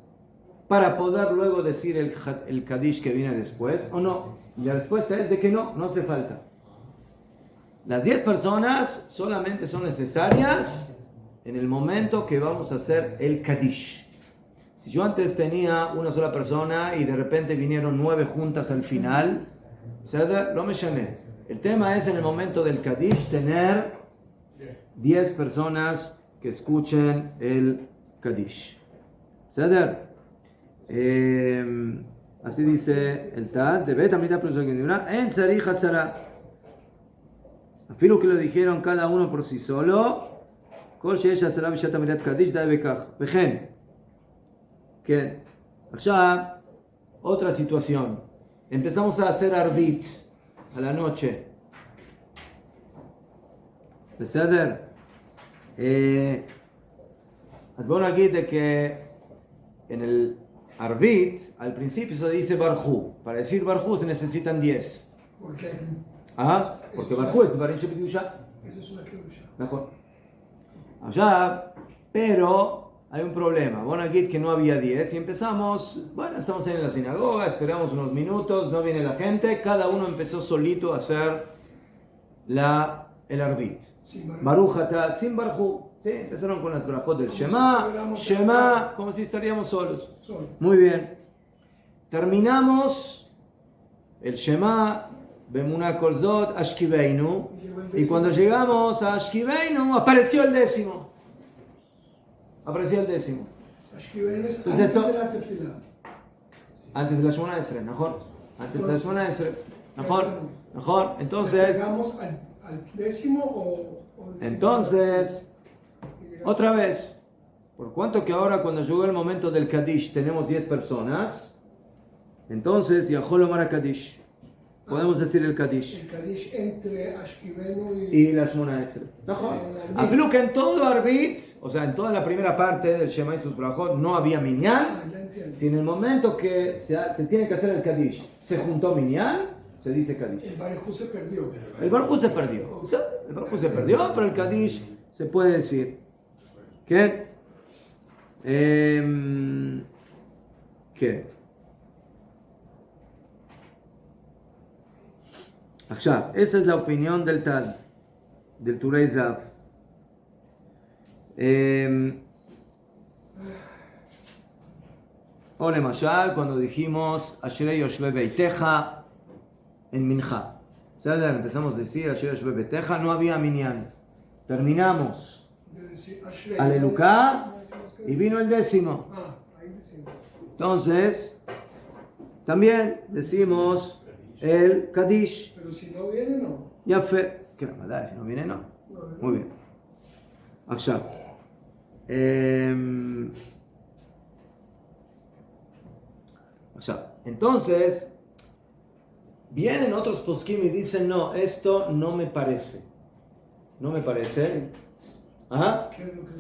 para poder luego decir el Kadish que viene después, o no. Y la respuesta es de que no hace falta. Las 10 personas solamente son necesarias en el momento que vamos a hacer el Kadish. Si yo antes tenía una sola persona y de repente vinieron 9 juntas al final, lo me llamé. El tema es en el momento del Kadish tener 10 personas que escuchen el Kadish. Así dice el Taz, de Bet Amita Plus en Tzarich Hasara. Afilo que lo dijeron cada uno por sí solo. Kol sheyesh asara b'shat amirat kadish da bekach. Vejen. Que allá otra situación. Empezamos a hacer arbit a la noche. ¿Beseder? Es bueno aquí de que en el arbit al principio se dice barjú. Para decir barjú se necesitan 10. ¿Por qué? Porque Barjú es Barín Shepit Kedusha. Eso es una Kedusha. Mejor. Allá, pero hay un problema. Bon Agit que no había 10 y empezamos, bueno, estamos en la sinagoga, esperamos unos minutos, no viene la gente, cada uno empezó solito a hacer el arbit. Baruch Atah, sin Barjú. Sí, empezaron con las brajot del Shema, como si estaríamos solos. Muy bien. Terminamos el Shema, Bemuna Kolzot, Ashkiveinu. Y cuando llegamos a Ashkiveinu, apareció el décimo. Entonces esto, antes de la Shemona Esrei, mejor. Antes de la Shemona Esrei, mejor. Entonces, ¿llegamos al décimo o entonces, otra vez, por cuanto que ahora cuando llegó el momento del Kaddish tenemos 10 personas, entonces, Yahol Omar Kaddish. Podemos decir el Kaddish. El Kaddish entre Ashkivenu y la Shemona Esrei. Afilo que en todo Arbit, o sea, en toda la primera parte del Shema y sus brajot, no había Minyan. Si en el momento que se tiene que hacer el Kaddish se juntó Minyan, se dice Kaddish. El Barjú se perdió. El Barjú se perdió. ¿Sí? El Barjú se perdió, pero el Kaddish se puede decir. ¿Qué? ¿Qué? Esa es la opinión del Taz, del Turei Zav. O Lemashal, cuando dijimos Ashrei Yoshve Beiteja en Mincha. Empezamos a decir Ashrei Yoshve Beiteja, no había Minyan. Terminamos Aleluká y vino el décimo. Entonces, también decimos el Kaddish. Pero si no viene, no. Ya fe. ¿Qué maldad? Si no viene, no. Muy bien. Akshav. Entonces, vienen otros poskim y dicen, no, esto no me parece. No me parece. Ajá.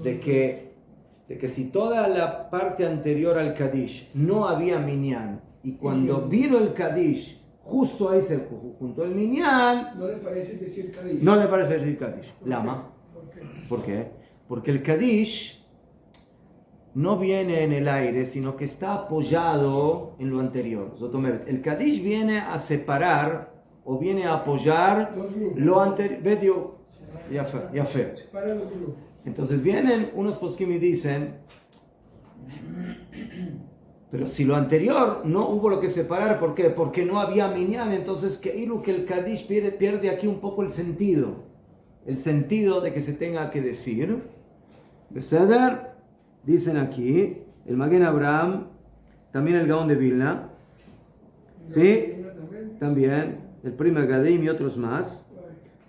De que si toda la parte anterior al Kaddish no había Minyan, y cuando vino el Kaddish, justo ahí se juntó el Minyan. ¿No le parece decir Kaddish? No le parece decir Kaddish. Lama. ¿Por qué? Porque el Kaddish no viene en el aire, sino que está apoyado en lo anterior. El Kaddish viene a separar o viene a apoyar lo anterior. Ya fe. Entonces vienen unos poskim y dicen, pero si lo anterior no hubo lo que separar, ¿por qué? Porque no había minyan, entonces que el Kaddish pierde aquí un poco el sentido de que se tenga que decir. Beseder, dicen aquí, el Magen Abraham, también el Gaón de Vilna, ¿sí? También, el Prima Gadim y otros más.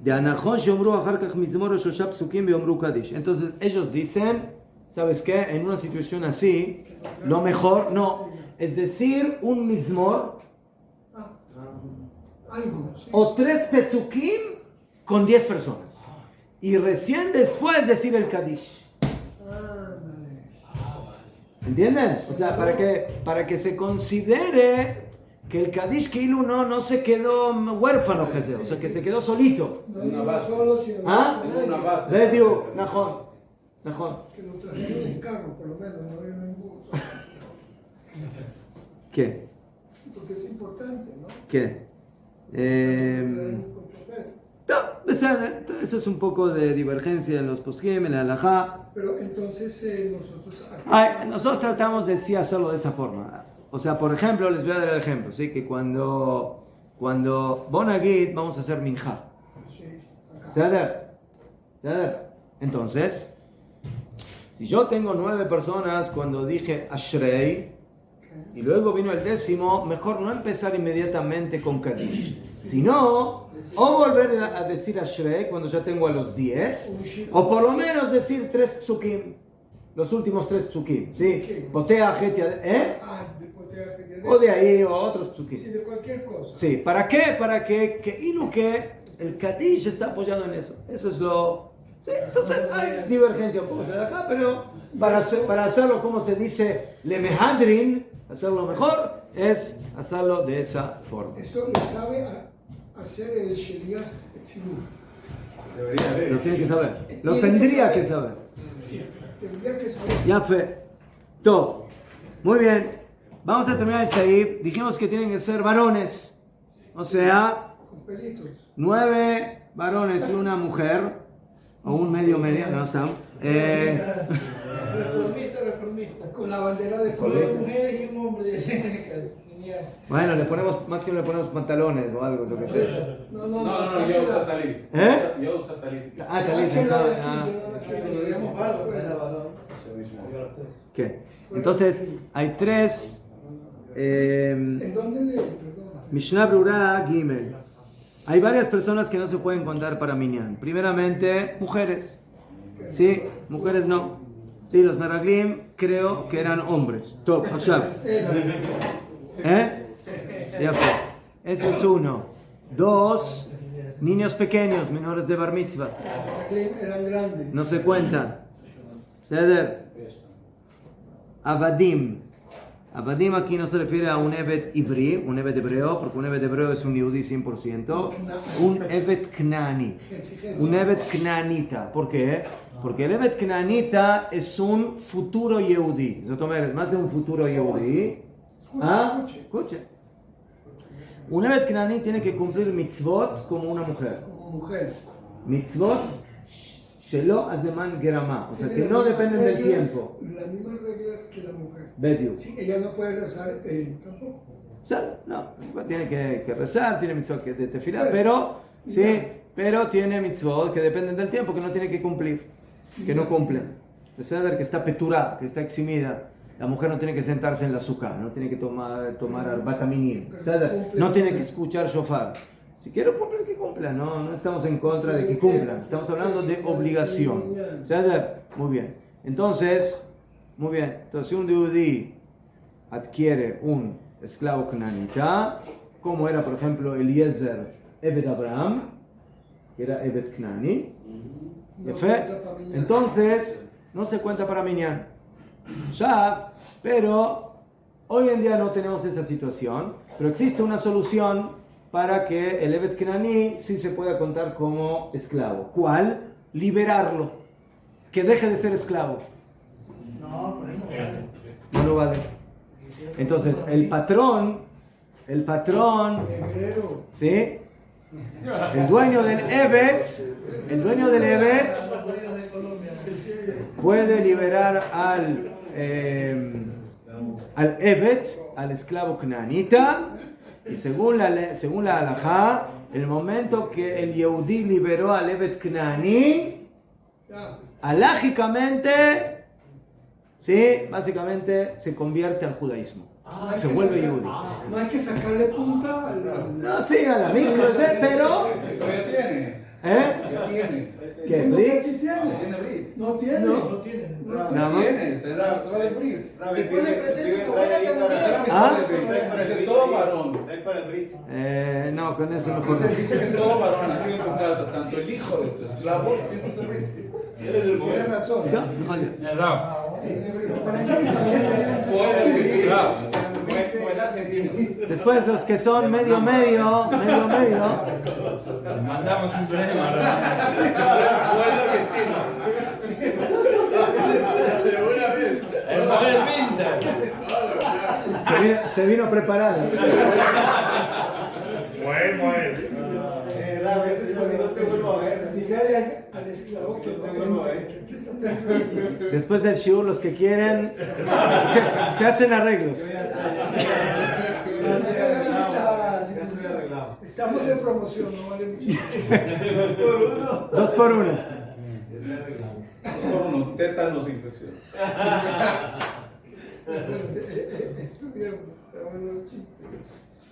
De Anachon Shomru Acharkach Mizmor Shosha Psukim Beomru Kaddish. Entonces ellos dicen, ¿sabes qué? En una situación así, lo mejor, no, es decir, un Mizmor o 3 Pesukim con 10 personas. Y recién después decir el Kaddish. ¿Entienden? O sea, para que se considere que el Kaddish Kilu no se quedó huérfano, o sea, que se quedó solito. Una base. ¿Ah? Una base. Najón. Que lo trajeron en carro, por lo menos, no en bus. ¿Qué? Porque es importante, ¿no? ¿Qué? Eso es un poco de divergencia en los poskim, en la halajá. Pero entonces nosotros tratamos de sí hacerlo de esa forma. O sea, por ejemplo, les voy a dar el ejemplo, ¿sí? Que cuando Bon Agit vamos a hacer minja. Entonces, si yo tengo 9 personas cuando dije Ashrei y luego vino el décimo, mejor no empezar inmediatamente con Kaddish, sino o volver a decir Ashrei cuando ya tengo a los 10, o por lo menos decir 3 psukim, los últimos 3 psukim, ¿sí? Potea, Getia, o de ahí, o otros psukim. Sí, de cualquier cosa. Sí, ¿para qué? Para que el Kaddish está apoyado en eso. Eso es lo... Sí, entonces hay divergencia un poco de la pero para hacerlo, como se dice, le mehadrin, hacerlo mejor, es hacerlo de esa forma. Esto lo sabe hacer el Sheliach Tziluf. Debería haber. Lo tiene que saber. Lo tendría que saber. Tendría que saber. Ya fue. Todo. Muy bien. Vamos a terminar el Saif. Dijimos que tienen que ser varones. O sea, Con pelitos. 9 varones y una mujer. O un medio, no está. Reformista. Con la bandera de Con color. dos mujeres y un hombre, dice. Bueno, máximo le ponemos pantalones o algo, lo que sea. No, yo uso talit. ¿Eh? Yo uso talit. Ah, talit. ¿Qué? Entonces, hay 3. ¿En dónde le.? Perdona. Mishnah Brura Gimel. Hay varias personas que no se pueden contar para Minyan. Primeramente, mujeres. Sí, mujeres no. Sí, los Meraglim creo que eran hombres. Top, Ya fue. Eso es 1. 2, niños pequeños, menores de bar mitzvah. Eran grandes. No se cuentan. Seder. Avadim. Avadim aquí no se refiere a un Evet Ivri, un Evet hebreo, porque un Evet hebreo es un Yehudi 100%. Un Evet Knani. Un Evet Knanita. ¿Por qué? Porque el Evet Knanita es un futuro Yehudi. Es más de un futuro Yehudi. ¿Ah? Escuche. Un Evet Knani tiene que cumplir mitzvot como una mujer. Como mujer. Mitzvot shelo azeman gerama. O sea, que no dependen del tiempo. Las mismas reglas que la mujer. Bediu. Sí, ella no puede rezar tampoco. O sea, no, tiene que rezar, tiene mitzvot que de tefilá, pero sí, pero tiene mitzvot que dependen del tiempo, que no tiene que cumplir, que no cumplen. Es decir, que está peturá, que está eximida. La mujer no tiene que sentarse en la azúcar, no tiene que tomar bataminim, no tiene que escuchar shofar. Si quiere cumplir, que cumpla, no estamos en contra de que cumplan, estamos hablando de obligación. Muy bien. Entonces, si un yehudí adquiere un esclavo knanita, como era por ejemplo Eliezer Eved Abraham, que era Eved Knani, entonces no se cuenta para Minyan. Ya, pero hoy en día no tenemos esa situación, pero existe una solución para que el Evet Knani sí se pueda contar como esclavo. ¿Cuál? Liberarlo, que deje de ser esclavo. No lo vale. Entonces, el patrón, ¿sí? El dueño del Evet puede liberar al Evet, al esclavo Knanita, y según la halajá, el momento que el Yehudí liberó al Evet Knani, halágicamente, sí, básicamente se convierte al judaísmo. Se vuelve Yehudí. No hay que sacarle punta No, sí, a la micro, pero... Todavía tiene. ¿Eh? Tiene. ¿Qué? No ¿Brit? Tiene Brit. No tiene. No tiene. Nada más. Tiene, será de Brit. Después le presento como una camioneta. ¿Ah? Dice todo varón. No, con eso no Dice que todo varón nacido en tu casa, tanto el hijo de tu esclavo, eso es el Brit. Tiene razón. El rap. Parece que también Como el argentino. Después los que son medio. Mandamos un problema. El poder pinta. Se vino preparado. A veces no te vuelvo a ver. dígale al esclavo que Después del shiur, los que quieren se hacen arreglos. Estamos en promoción, no vale mucho. 2 por 1. 2 por 1, tétanos e infección.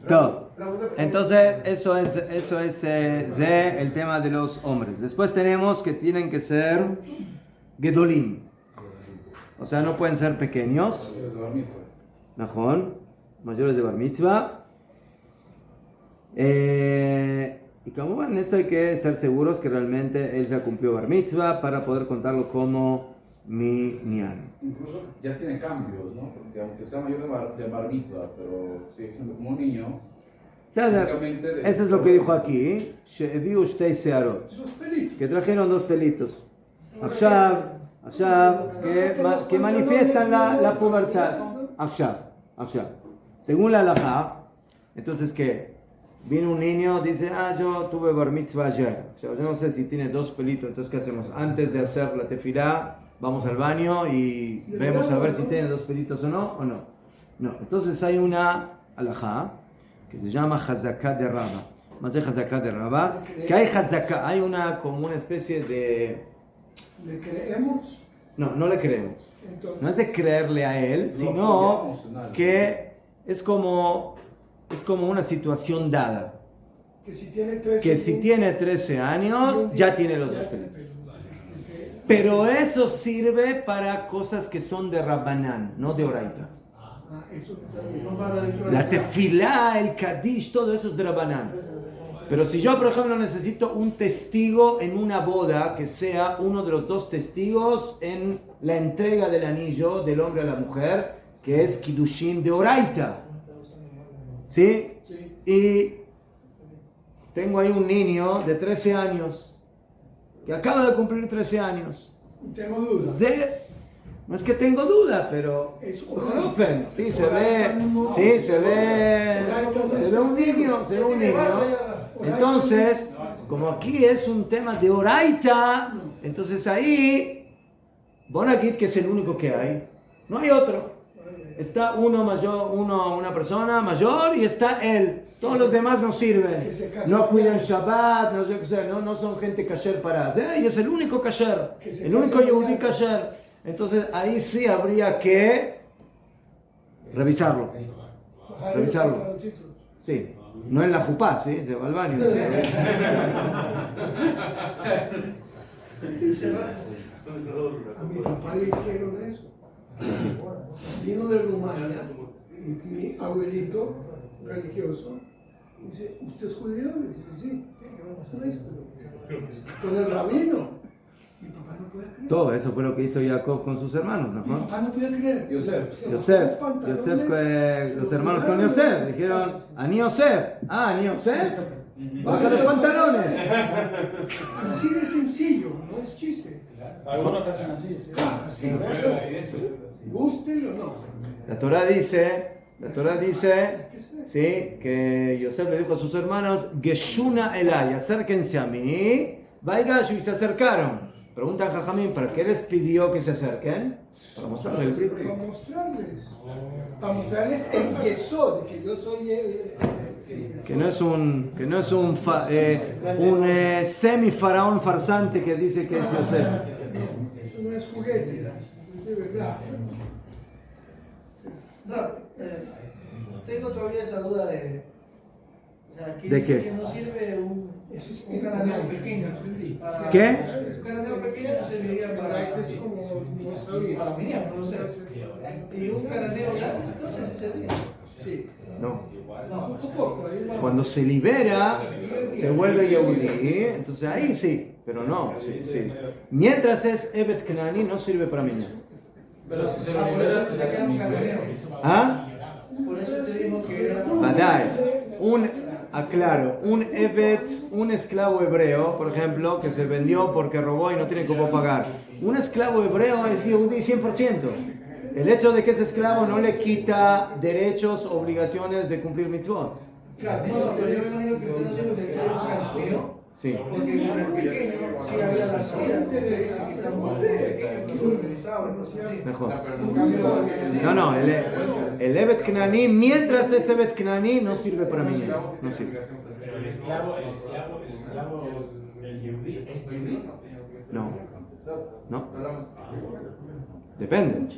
Todo. Entonces, eso es el tema de los hombres. Después tenemos que tienen que ser gedolim. O sea, no pueden ser pequeños. Najón, mayores de bar mitzvah. Y como en esto hay que estar seguros que realmente él ya cumplió bar mitzvah para poder contarlo como minyan. Incluso ya tiene cambios, ¿no? Porque aunque sea mayor de bar mitzvah, pero sigue siendo como un niño. Eso es lo que dijo aquí. Que trajeron 2 pelitos. que manifiestan la pubertad. Según la halajá, entonces que viene un niño, dice, yo tuve bar mitzvah ayer. Yo no sé si tiene 2 pelitos, entonces ¿qué hacemos? Antes de hacer la tefilá, vamos al baño y vemos a ver si tiene 2 pelitos o no. No, entonces hay una halajá que se llama Hazaká de Rabba. Más de Hazaká de Rabba, que hay Hazaká, hay como una especie de... ¿Le creemos? No le creemos. Entonces, No es de creerle a él, sino que es como una situación dada. que si tiene 13 Que si tiene 13 años, ya tiene los 2 pelitos. Pero eso sirve para cosas que son de Rabbanán, no de Oraita. Eso no No para la La tefilá, el kadish, todo eso es de Rabbanán. Pero si yo, por ejemplo, necesito un testigo en una boda, que sea uno de los 2 testigos en la entrega del anillo del hombre a la mujer, que es Kiddushin de Oraita. ¿Sí? Sí. Y tengo ahí un niño de 13 años, que acaba de cumplir 13 años. tengo dudas. No es que tengo duda, pero Es sí, se ve un niño. Entonces, como aquí es un tema de Oraita, entonces ahí, Bonakit, que es el único que hay, no hay otro. Está una persona mayor y está él. Todos los demás no sirven. No cuidan Shabbat, no son gente kasher para hacer. Y es el único kasher, el único Yehudi kasher. Entonces ahí sí habría que revisarlo. Sí, no en la jupá, ¿sí? Se va al baño. A mi papá le hicieron eso. Vino de Rumania y mi abuelito religioso dice, ¿usted es judío? Le dice, sí. ¿Qué maestro? Con el rabino. Mi papá no puede creer. Todo eso fue lo que hizo Jacob con sus hermanos, Mi ¿no? papá no puede creer. Yosef, los hermanos con Yosef, dijeron, Ani Yosef, Ani Yosef, baja los pantalones. Así de sencillo, no es chiste. Algunos que hacen así. Sí. Gústele o no. La Torah dice, sí, que Yosef le dijo a sus hermanos, Geshuna Elay, acérquense a mí, Vaigashu, y se acercaron. Pregunta a Jajamín, ¿para qué les pidió que se acerquen? Para mostrarles el brit. Para mostrarles el yesod, que yo soy Que no es un semi-faraón farsante que dice que es Yosef. Eso no es juguete, de verdad. No, tengo todavía esa duda de... O sea, aquí ¿De dice qué? que no sirve un cananeo pequeño. Para, ¿Qué? Un cananeo pequeño no serviría para la miniatura, no sé. Y un cananeo grande, entonces sí serviría. Sí. No. No, Un poco. Cuando se libera, se vuelve Yehudi. Entonces ahí sí, pero no. Sí. Mientras es Evet Knani, no sirve para mí. Pero si se lo libera, se le hace un cananeo. ¿Ah? por eso te digo que era... Badai. Aclaro, un Evet, un esclavo hebreo, por ejemplo, que se vendió porque robó y no tiene cómo pagar. Un esclavo hebreo es Yehudi 100%. El hecho de que es esclavo no le quita derechos, obligaciones de cumplir mitzvot. Claro, pero yo me imagino que tú no sabes que era un castigo. Sí. Porque con el pequeño sí había las salidas que le dicen que están muy pequeños, que utilizaban, no sé. Mejor. En cambio, No, el Evet Knani, mientras es Evet Knani, no sirve para mí. No sirve. Pero el esclavo del Yehudi es Yehudi. No. Depende.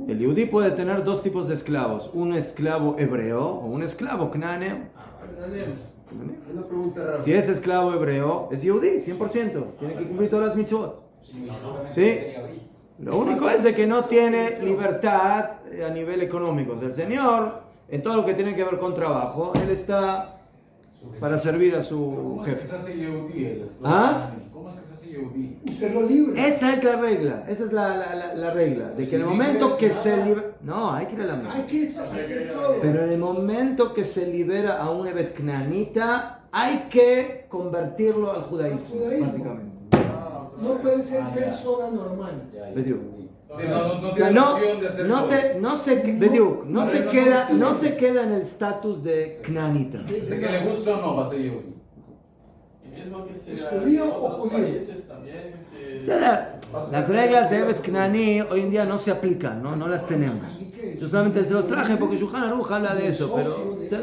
El Yehudi puede tener 2 tipos de esclavos. Un esclavo hebreo o un esclavo cananeo. Una pregunta rara. Si es esclavo hebreo, es Yehudi, 100%. Tiene que cumplir todas las mitzvot. ¿Sí? Lo único es de que no tiene libertad a nivel económico. El Señor, en todo lo que tiene que ver con trabajo, Él está para servir a su ¿Cómo es que jefe. se hace Yehudi el esclavo? ¿Ah? ¿Cómo es que se hace Yehudi? Usted lo libre. Esa es la regla. Esa es la regla. De que en el momento que se libera... No, hay que ir a la Hay misma. que hacer todo. Pero en el momento que se libera a un Evet Knanita, hay que convertirlo al judaísmo, básicamente. No puede ser persona normal. Bediuk. Sí, no O sea, tiene opción de hacer todo. no se queda en el estatus de Knanita. Sé que le gusta o no, va a ser Yehudi. Y mismo que sea ¿Es judío en o otros judío? países también O sea, las reglas de Evet Knani hoy en día no se aplican, no las tenemos. Yo solamente se los traje porque Shulchan Aruch habla de eso, pero... o sea,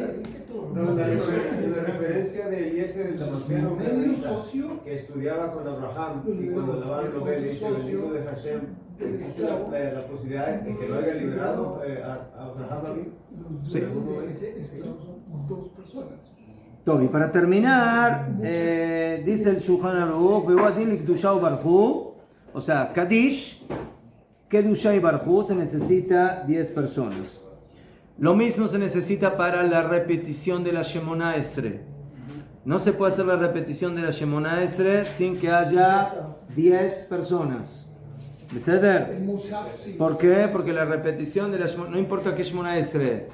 La referencia de Eliezer el Damasceno Medio socio. que estudiaba con Abraham y cuando Labán lo ve le dice bendito de Hashem, existe la posibilidad de que lo haya liberado a Abraham Abin. Sí. Ese esclavo son dos personas. Todo, y para terminar, dice el Shulchan Aruch, Be'uadin likdusha ubarhu, o sea, Kadish, Kedusha y Barhu se necesita 10 personas. Lo mismo se necesita para la repetición de la Shemona Esre. No se puede hacer la repetición de la Shemona Esre sin que haya 10 personas. El Musaf, sí. ¿Por qué? Porque la repetición de la Shemona, no importa qué Shemona Esre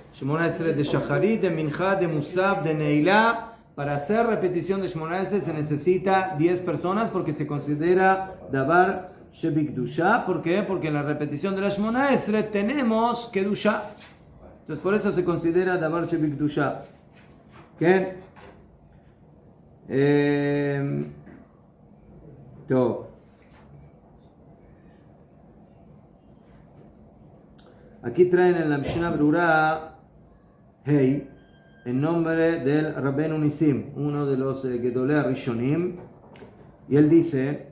de Shacharit, de Mincha, de Musaf, de Neilá, para hacer repetición de Shemona Esre se necesita 10 personas porque se considera Davar Shebikdusha. ¿Por qué? Porque en la repetición de la Shemona Esre tenemos Kedusha. Entonces por eso se considera Davar Shebikdusha. ¿Qué? Aquí traen en la Mishnah Brura Hey, en nombre del Rabbeinu Nisim, uno de los Gedolei Rishonim, y él dice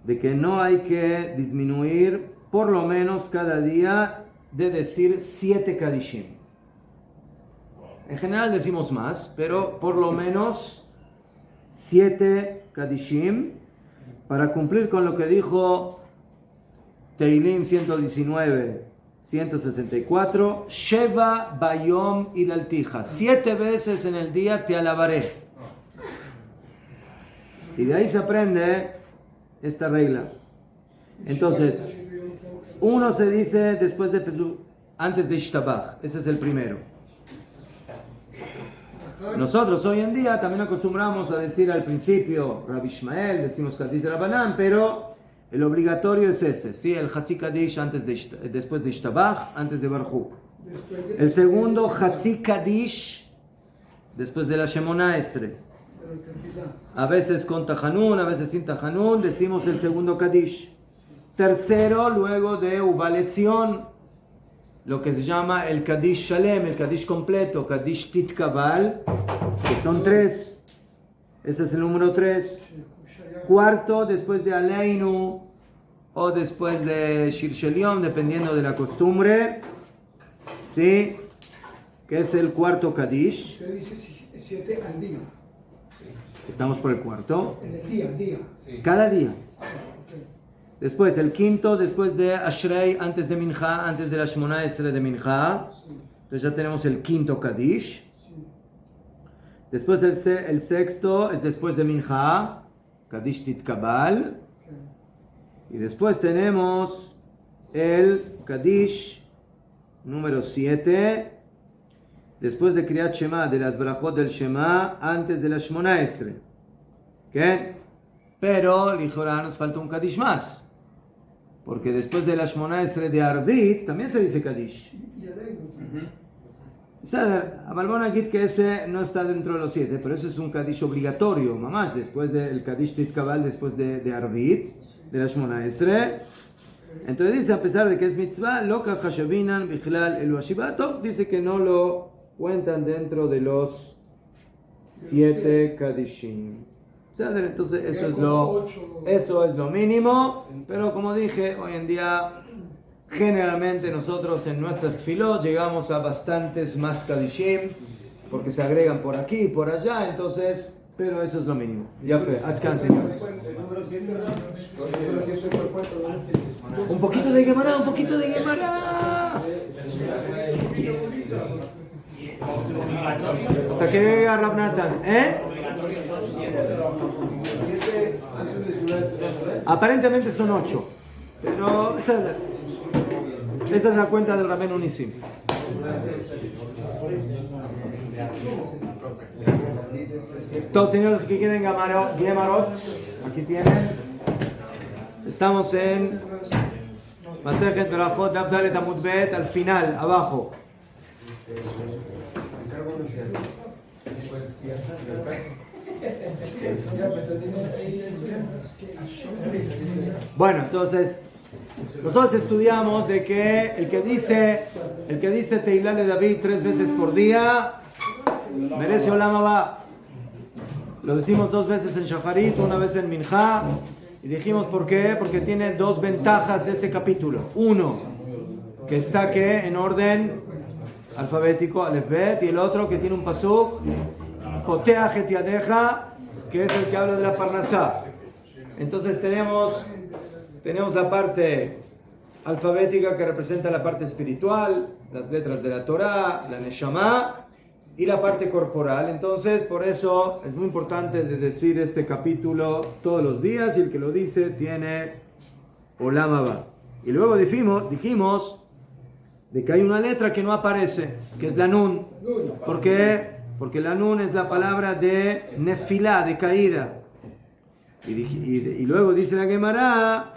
de que no hay que disminuir por lo menos cada día de decir 7 Kadishim. En general decimos más, pero por lo menos 7 Kadishim para cumplir con lo que dijo Teilim 119, 164, Sheva Bayom Idaltija, 7 veces en el día te alabaré. Y de ahí se aprende esta regla. Entonces, uno se dice después de antes de Ishtabach, ese es el primero. Nosotros hoy en día también acostumbramos a decir al principio Rabbi Ishmael, decimos Kadish Rabanan, pero el obligatorio es ese, ¿sí? El Hatzi Kadish después de Ishtabach, antes de Barhu. El segundo, Hatzi Kadish después de la Shemona Esre. A veces con Tahanun, a veces sin Tahanun, decimos el segundo Kadish. Tercero, luego de Ubaletzion, lo que se llama el Kadish Shalem, el Kadish completo, Kadish Titkabal, que son 3. Ese es el número 3. Cuarto, después de Aleinu o después de Shir Sheliom, dependiendo de la costumbre, ¿sí? Que es el cuarto Kadish. Usted dice 7 al día. Estamos por el cuarto. En el día, Cada día. Después, el quinto, después de Ashrei, antes de Mincha, antes de la Shemona Esre de Mincha. Entonces ya tenemos el quinto Kadish. Después el sexto es después de Mincha, Kadish Titkabal. Y después tenemos el Kadish número 7. Después de Kriyat Shema, de las Brachot del Shema, antes de la Shemona Esre. ¿Qué? Pero, lijora, nos falta un Kadish más. Porque después de la Shemona Esre de Arvit, también se dice Kadish. Abalbon Agit que ese no está dentro de los 7, pero ese es un Kadish obligatorio, mamás, después del Kadish Titkabal, después de Arvit, de la Shemona Esre. Entonces dice, a pesar de que es mitzvah, Loka Hashabinan, Bichlal, el Washibato, dice que no lo cuentan dentro de los 7 Kadishim. Entonces eso es lo mínimo, pero como dije, hoy en día generalmente nosotros en nuestras tefilot llegamos a bastantes más Kadishim, porque se agregan por aquí y por allá, entonces, pero eso es lo mínimo. Ya fue, Adkan, señores. El número 7 fue Un poquito de Gemara, un poquito de Gemara. Hasta que venga Rav Natan, Aparentemente son 8, pero esa es la cuenta del Rabbeinu Nisim. Todos señores que quieren Gemarot, aquí tienen. Estamos en Masejet Berajot Daf Dalet Amud Bet, al final, abajo. Bueno, entonces nosotros estudiamos de que el que dice Teilá de David 3 veces por día merece Olam Haba. Lo decimos 2 veces en Shacharit, 1 vez en Minjá, y dijimos por qué, porque tiene 2 ventajas ese capítulo. Uno, que está en orden alfabético, Aleph Bet, y el otro que tiene un pasuk, Poteach et Yadeja, que es el que habla de la Parnasá. Entonces tenemos la parte alfabética que representa la parte espiritual, las letras de la Torá, la Neshama, y la parte corporal. Entonces, por eso es muy importante de decir este capítulo todos los días, y el que lo dice tiene Olam Haba. Y luego dijimos de que hay una letra que no aparece, que es la Nun. ¿Por qué? Porque la Nun es la palabra de Nefilá, de caída. Y luego dice la Gemara,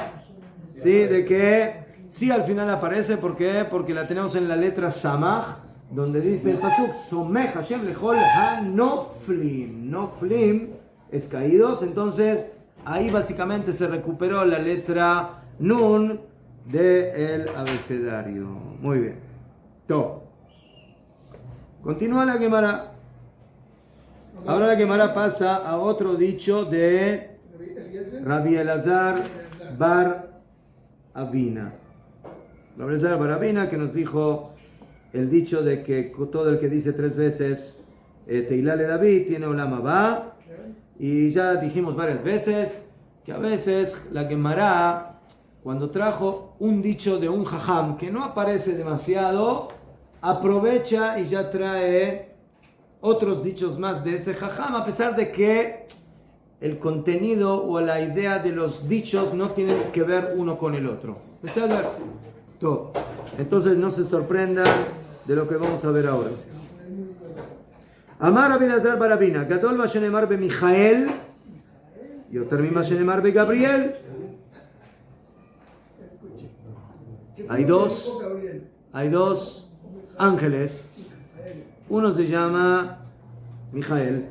¿sí? De que sí al final aparece. ¿Por qué? Porque la tenemos en la letra Samach, donde dice el pasuk, Somech Hashem lechol hanoflim. Noflim es caídos. Entonces ahí básicamente se recuperó la letra Nun del abecedario. Muy bien. Todo. Continúa la Gemara. Ahora la Gemara pasa a otro dicho de Rabbi Elazar bar Avina. Rabbi Elazar bar Avina, que nos dijo el dicho de que todo el que dice 3 veces Teilá le David tiene Olam Haba. Y ya dijimos varias veces que a veces la Gemara, cuando trajo un dicho de un jajam que no aparece demasiado, aprovecha y ya trae otros dichos más de ese jajam, a pesar de que el contenido o la idea de los dichos no tienen que ver uno con el otro. Todo. Entonces no se sorprendan de lo que vamos a ver ahora. Amar Rabbi Elazar bar Avina, Gadol ma shenemar be Mijael, yoter mima shenemar be Gabriel. Hay dos ángeles. Uno se llama Mijael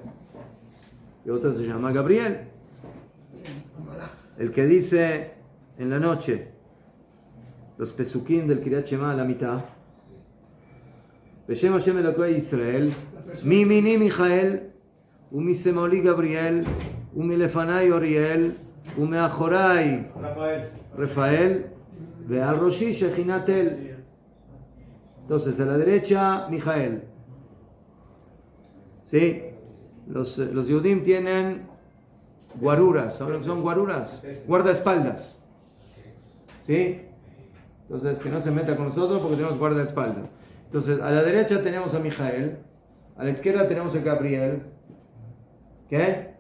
y otro se llama Gabriel. El que dice en la noche los pesukim del Kriyat Shema a la mitad, Beshem Hashem Elokai Israel, mi mini Mijael, umi semoli Gabriel, umi lefanai Oriel, umi achorai Rafael, ve al roshi Shechinatel. Entonces a la derecha Mijael. ¿Sí? Los Yehudim tienen guaruras. ¿Saben lo que son guaruras? Guardaespaldas. ¿Sí? Entonces, que no se meta con nosotros porque tenemos guardaespaldas. Entonces, a la derecha tenemos a Mijael. A la izquierda tenemos a Gabriel. ¿Qué?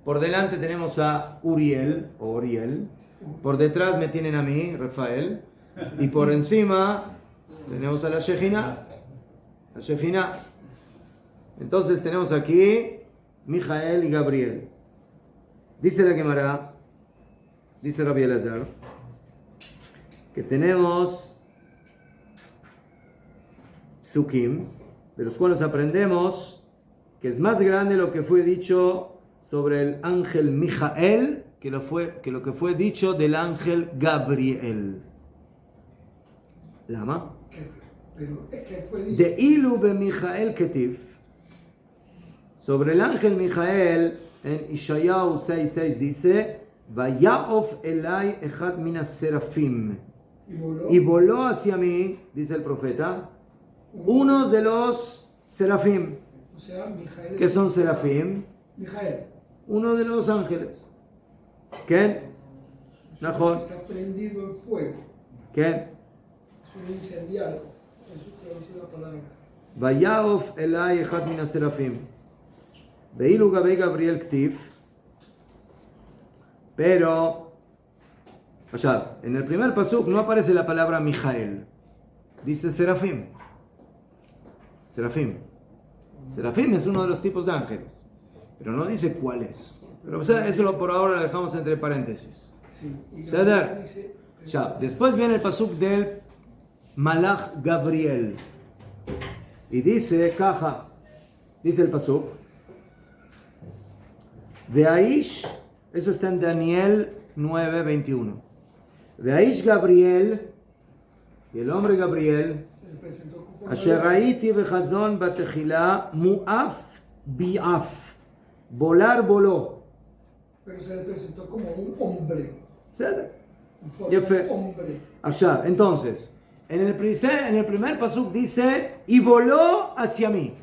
Por delante tenemos a Uriel o Oriel. Por detrás me tienen a mí, Rafael. Y por encima tenemos a la Shejina. La Shejina. Entonces tenemos aquí Mijael y Gabriel. Dice la Gemara, dice Rabbi Elazar, que tenemos psukim, de los cuales aprendemos que es más grande lo que fue dicho sobre el ángel Mijael que lo que fue dicho del ángel Gabriel. ¿Lama? De Ilu be Mijael Ketif. Sobre el ángel Mijael, en Ishayahu 6:6 dice, Vayaof elai echad minas serafim. Y voló hacia mí, dice el profeta, unos de los serafim. O sea, Mijael. ¿Qué son serafim? Mijael. Uno de los ángeles. ¿Qué? Najón. Está prendido en fuego. ¿Qué? Es un incendiario. Eso traduce la palabra. Vayaof elai echad minas serafim. Veilu Gabei Gabriel Ktif. Pero, o sea, en el primer pasuk no aparece la palabra Mijael. Dice serafim. Serafim. Serafim es uno de los tipos de ángeles, pero no dice cuál es. Pero o sea, eso por ahora lo dejamos entre paréntesis. Sí, y ¿Ceder? Gabriel dice, Ya, después viene el pasuk del Malach Gabriel. Y dice, caja, dice el pasuk, Veaish, eso está en Daniel 9:21. Veaish Gabriel, y el hombre Gabriel, se le presentó como Asher raiti bechazon batechila mu'af bi'af. Volar voló. pero se le presentó como un hombre, ¿Ceder? un forma Ya fue. de hombre. Allá, entonces, en el primer pasuk dice, y voló hacia mí.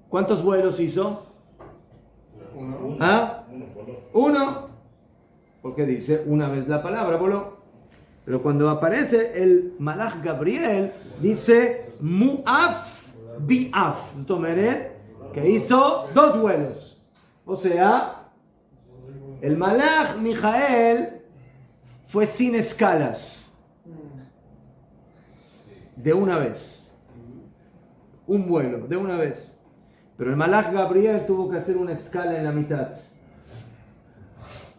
¿Cuántos vuelos hizo? ¿Ah? Uno. Porque dice una vez la palabra, voló. Pero cuando aparece el Malach Gabriel, dice, Mu'af bi'af. Que hizo 2 vuelos. O sea, el Malach Mijael fue sin escalas. De una vez. Un vuelo, de una vez. Pero el Malach Gabriel tuvo que hacer una escala en la mitad.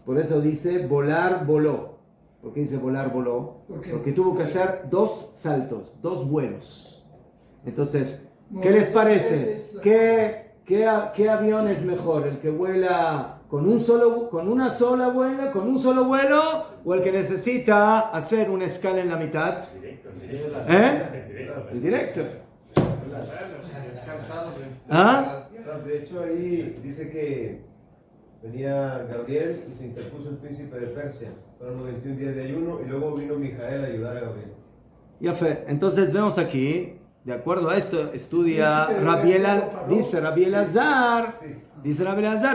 Por eso dice volar, voló. ¿Por qué dice volar, voló? ¿Por qué? Porque tuvo que hacer 2 saltos, 2 vuelos. Entonces, ¿qué les parece? ¿Qué avión es mejor? ¿El que vuela con una sola vuelo, con un solo vuelo, o el que necesita hacer una escala en la mitad? El directo. ¿Ah? De hecho, ahí dice que venía Gabriel y se interpuso el príncipe de Persia. Fueron 91 días de ayuno y luego vino Mijael a ayudar a Gabriel. Ya fe. Entonces vemos aquí, de acuerdo a esto, estudia dice Rabbi Elazar,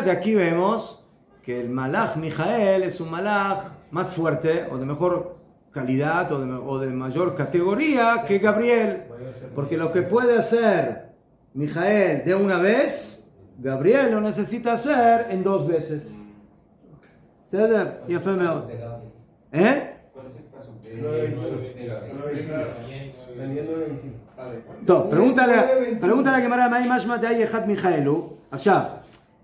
de aquí vemos que el Malach Mijael es un Malach más fuerte o de mejor calidad o de mayor categoría que Gabriel. Porque lo que puede hacer Mijael de una vez, Gabriel lo necesita hacer en 2 veces. ¿Ceder? Ya fe mejor. ¿Eh? טוב, pregúntale a Gemara, ¿May mashma de Ayechat Mijaelu? Allá,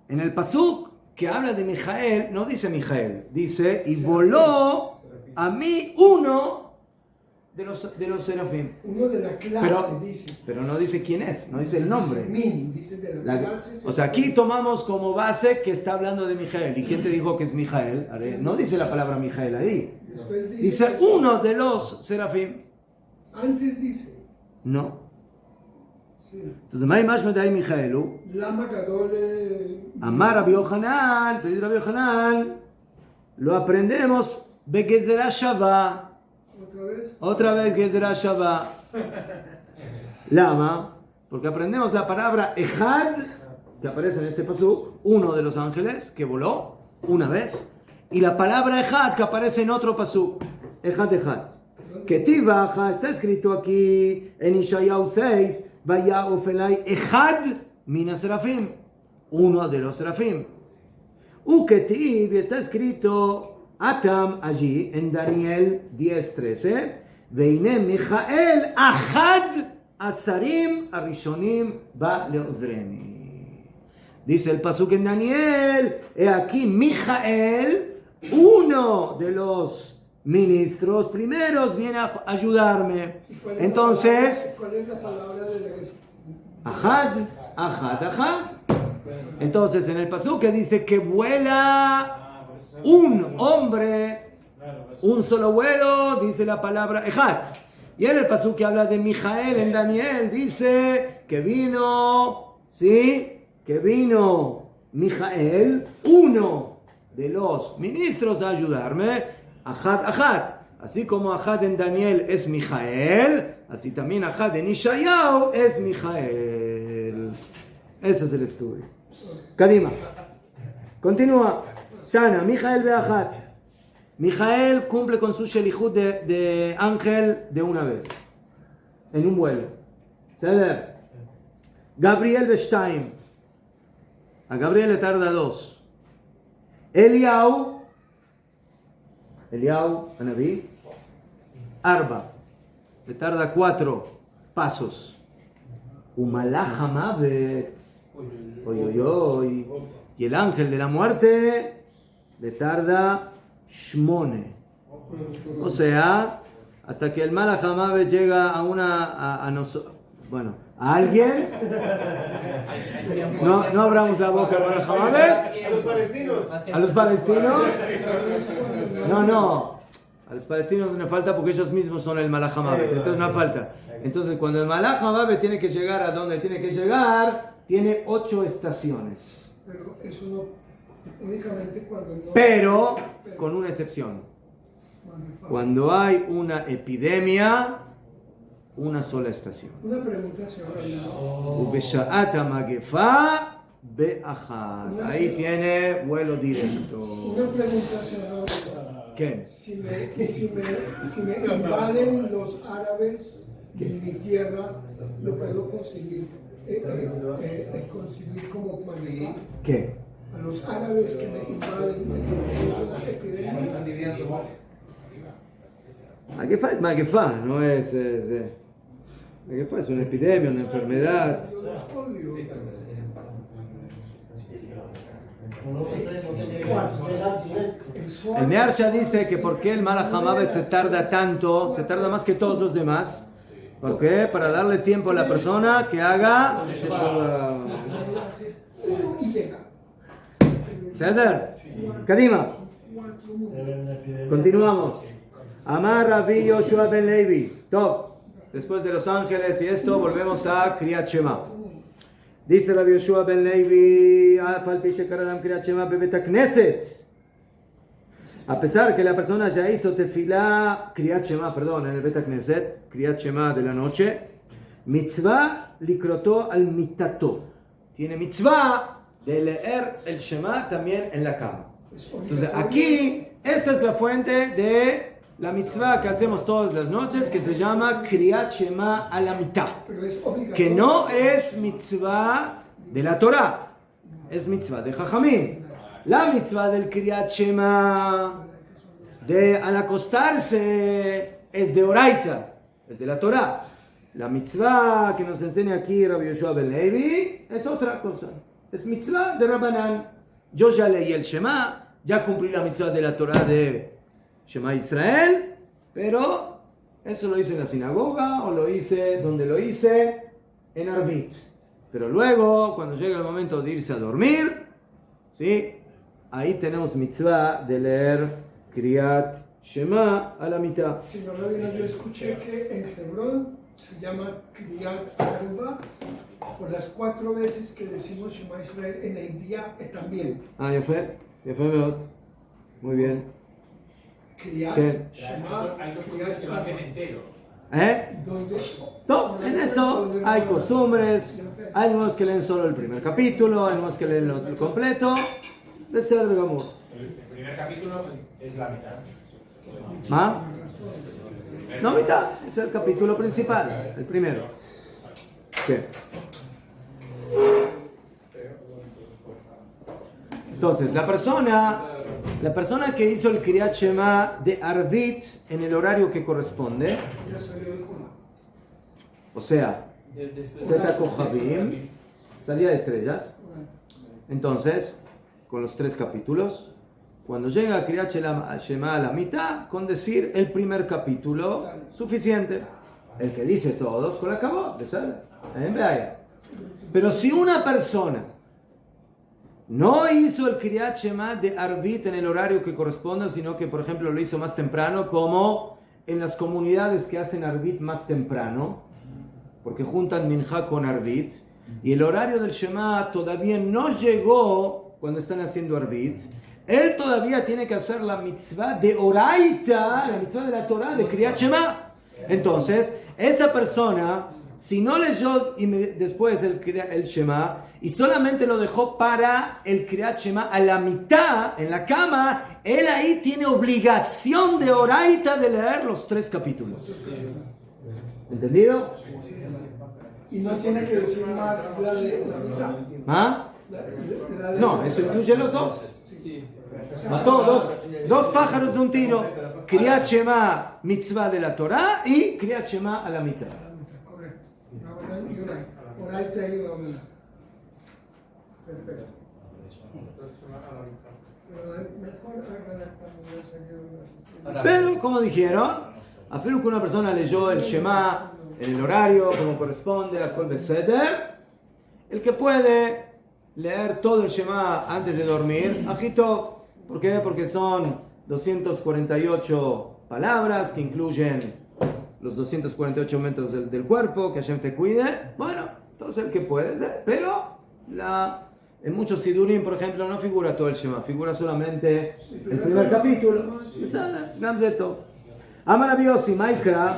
en el pasuk que habla de Mijael, no dice Mijael, dice, y voló a mí uno de los serafim. Uno de la clase, dice. Pero no dice quién es, no dice el nombre. Dice de la clase. O sea, aquí tomamos como base que está hablando de Mijael. ¿Y quién te dijo que es Mijael? No dice la palabra Mijael ahí. Después Dice uno de los serafim. Antes dice. No. Sí. Entonces, ¿May mashma de ahí Mijaelu? Lama Gadol. Amar Rabbi Yohanan, te dice Rabbi Yohanan, lo aprendemos Begezerah Shavah. Otra vez Gezerah Shavah. Lama, porque aprendemos la palabra Echad, que aparece en este pasuk, uno de los ángeles que voló una vez, y la palabra Echad que aparece en otro pasuk, Echad. Que Tibaja está escrito aquí en Ishayahu 6, Vaya Ofelai Echad Mina Serafim, uno de los serafim. Uketiv está escrito Atam allí en Daniel 10:13, Veine Mijael Achad Asarim Arishonim Ba Leozreni. Dice el pasuk en Daniel, he aquí Mijael, uno de los ministros primeros, viene a ayudarme. Entonces, ¿cuál es la palabra de la que se... Ajad. Entonces, en el pasuk que dice que vuela un hombre, un solo vuelo, dice la palabra Ejad. Y en el pasuk que habla de Mijael en Daniel, dice que vino, ¿sí? Que vino Mijael, uno de los ministros, a ayudarme. Ajad. Así como Ajad en Daniel es Mijael, así también Ajad en Ishayahu es Mijael. Ese es el estudio. Kadima. Continúa. Tana, Mijael ve Ajad. Mijael cumple con su shelichut de ángel de una vez, en un vuelo. ¿Saber? Gabriel ve Shtaim. A Gabriel le tarda 2. Eliyahu, Anabí, Arba, le tarda 4 pasos. Umalach hamavet. Oy, oy, oy. Y el ángel de la muerte le tarda shmone. O sea, hasta que el Malach hamavet llega a alguien. No abramos la boca al Malach hamavet. A los palestinos. ¿A los palestinos? No. A los palestinos no falta porque ellos mismos son el Malach hamavet. Entonces no falta. Entonces cuando el Malach hamavet tiene que llegar a donde tiene que llegar, tiene 8 estaciones. Pero eso no, únicamente cuando no... Pero con una excepción. Cuando hay una epidemia, una sola estación. Una pregunta, señor. Ubesha'at hamagefa be'achad. Ahí tiene vuelo directo. Una pregunta, señor. ¿Qué? Si me invaden los árabes en mi tierra, ¿lo puedo conseguir como maní? ¿Qué? A los árabes que me invaden en la epidemia. Magefa es magefa, no es... Magefa es una epidemia, una enfermedad. Yo los odio. El Mearsha dice que por qué el Malach hamavet se tarda tanto, se tarda más que todos los demás. ¿Por qué? Para darle tiempo a la persona que haga... ¿Ceder? Kadima. Continuamos. Amar Rabbi Yoshua ben Levi. Top. Después de los ángeles y esto, volvemos a Kriyat Shema. Dice Rabbi Yoshua ben Levi, a pesar que la persona ya hizo tefilá, Kriyat Shema, perdón, en el Bet HaKnesset, Kriyat Shema de la noche, mitzvah likrotó al mitato. Tiene mitzvah de leer el Shema también en la cama. Entonces aquí, esta es la fuente de la mitzvah que hacemos todas las noches, que se llama Kriyat Shema a la mitad, que no es mitzvah de la Torah, es mitzvah de Jajamim. La mitzvah del Kriyat Shema de al acostarse es de Oraita, es de la Torah. La mitzvah que nos enseña aquí Rabbi Yoshua ben Levi es otra cosa, es mitzvah de Rabbanan. Yo ya leí el Shema, ya cumplí la mitzvah de la Torah de Shema Israel, pero eso lo hice en la sinagoga o lo hice donde lo hice, en Arvit. Pero luego, cuando llega el momento de irse a dormir, ¿sí? Ahí tenemos mitzvah de leer Kriyat Shema a la mitad. Señor Rabino, yo escuché que en Hebrón se llama Kriyat Arba por las 4 veces que decimos Shema Israel en el día también. Ya fue muy bien. Kriyat ¿Qué? Shema, Hay costumbres que lo hacen entero. En eso hay costumbres, hay unos que leen solo el primer capítulo, hay unos que leen el completo. De ser Gamur. El primer capítulo es la mitad. ¿Ah? No, mitad, es el capítulo principal, el primero. Sí. Entonces, la persona que hizo el Kriyat Shema de Arvit en el horario que corresponde, o sea, Zeta Kohabim, salida de estrellas, entonces, con los 3 capítulos, cuando llega a Kriyat Shema a la mitad, con decir el primer capítulo, suficiente. El que dice todos, con la acabó, pero si una persona no hizo el Kriyat Shema de Arvit en el horario que corresponde, sino que, por ejemplo, lo hizo más temprano, como en las comunidades que hacen Arvit más temprano, porque juntan Minja con Arvit, y el horario del Shema todavía no llegó cuando están haciendo Arvit, él todavía tiene que hacer la mitzvah de Oraita, la mitzvah de la Torah, de Kriyat Shema. Entonces, esa persona, si no leyó después el Shema y solamente lo dejó para el Kriyat Shema a la mitad en la cama, él ahí tiene obligación de Oraita de leer los 3 capítulos. ¿Entendido? Y no tiene que decir más la mitad. ¿Ah? No, eso incluye los 2. Mató dos pájaros de un tiro. Kriyat Shema, mitzvah de la Torah, y Kriyat Shema a la mitad. Correcto. Por ahí te ayuda una. Perfecto. Pero mejor hagan cuando ya salieron las. Pero, como dijeron, a que una persona leyó el Shema en el horario, como corresponde a Kol Beseder, el que puede leer todo el Shema antes de dormir, ajito. ¿Por qué? Porque son 248 palabras que incluyen los 248 metros del cuerpo, que Hashem te cuide. Bueno, entonces el que puede ser, pero en muchos sidurim, por ejemplo, no figura todo el Shema, figura solamente el primer capítulo. Amar Rabbi Yossi, Maikra,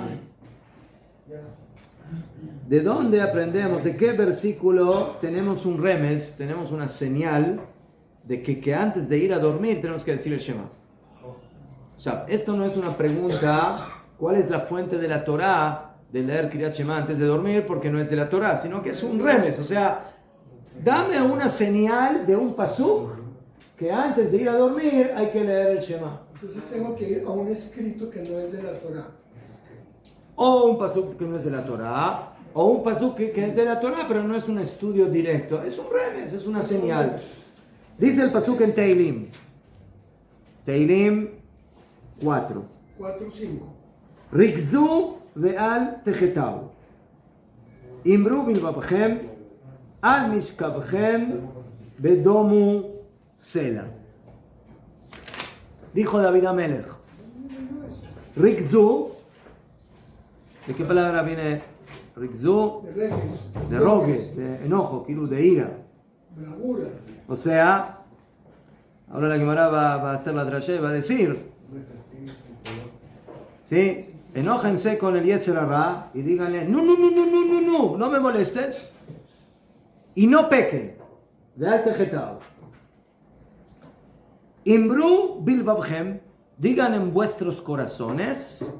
¿de dónde aprendemos? ¿De qué versículo tenemos un remes, tenemos una señal de que antes de ir a dormir tenemos que decir el Shema? O sea, esto no es una pregunta, ¿cuál es la fuente de la Torá de leer Kriyat Shema antes de dormir? Porque no es de la Torá, sino que es un remes. O sea, dame una señal de un pasuk que antes de ir a dormir hay que leer el Shema. Entonces tengo que ir a un escrito que no es de la Torá. O un pasuk que no es de la Torá, o un pasuk que es de la Torá, pero no es un estudio directo. Es un remes, es una señal. Dice el pasuk en Teilim. Teilim 4. 4-5. Rikzu ve'al techetau. Imru bilvavchem al mishkavchem bedomu sela. Dijo David Amelech. Rikzu. ¿De qué palabra viene Rikzu? De rogue, de enojo, de ira. Bravura. O sea, ahora la Gemara va a hacer la drasha y va a decir, ¿sí? Enójense con el Yetzer Hara y díganle, no me molestes y no pequen. De al tejetao. Imbru bilvavchem, digan en vuestros corazones,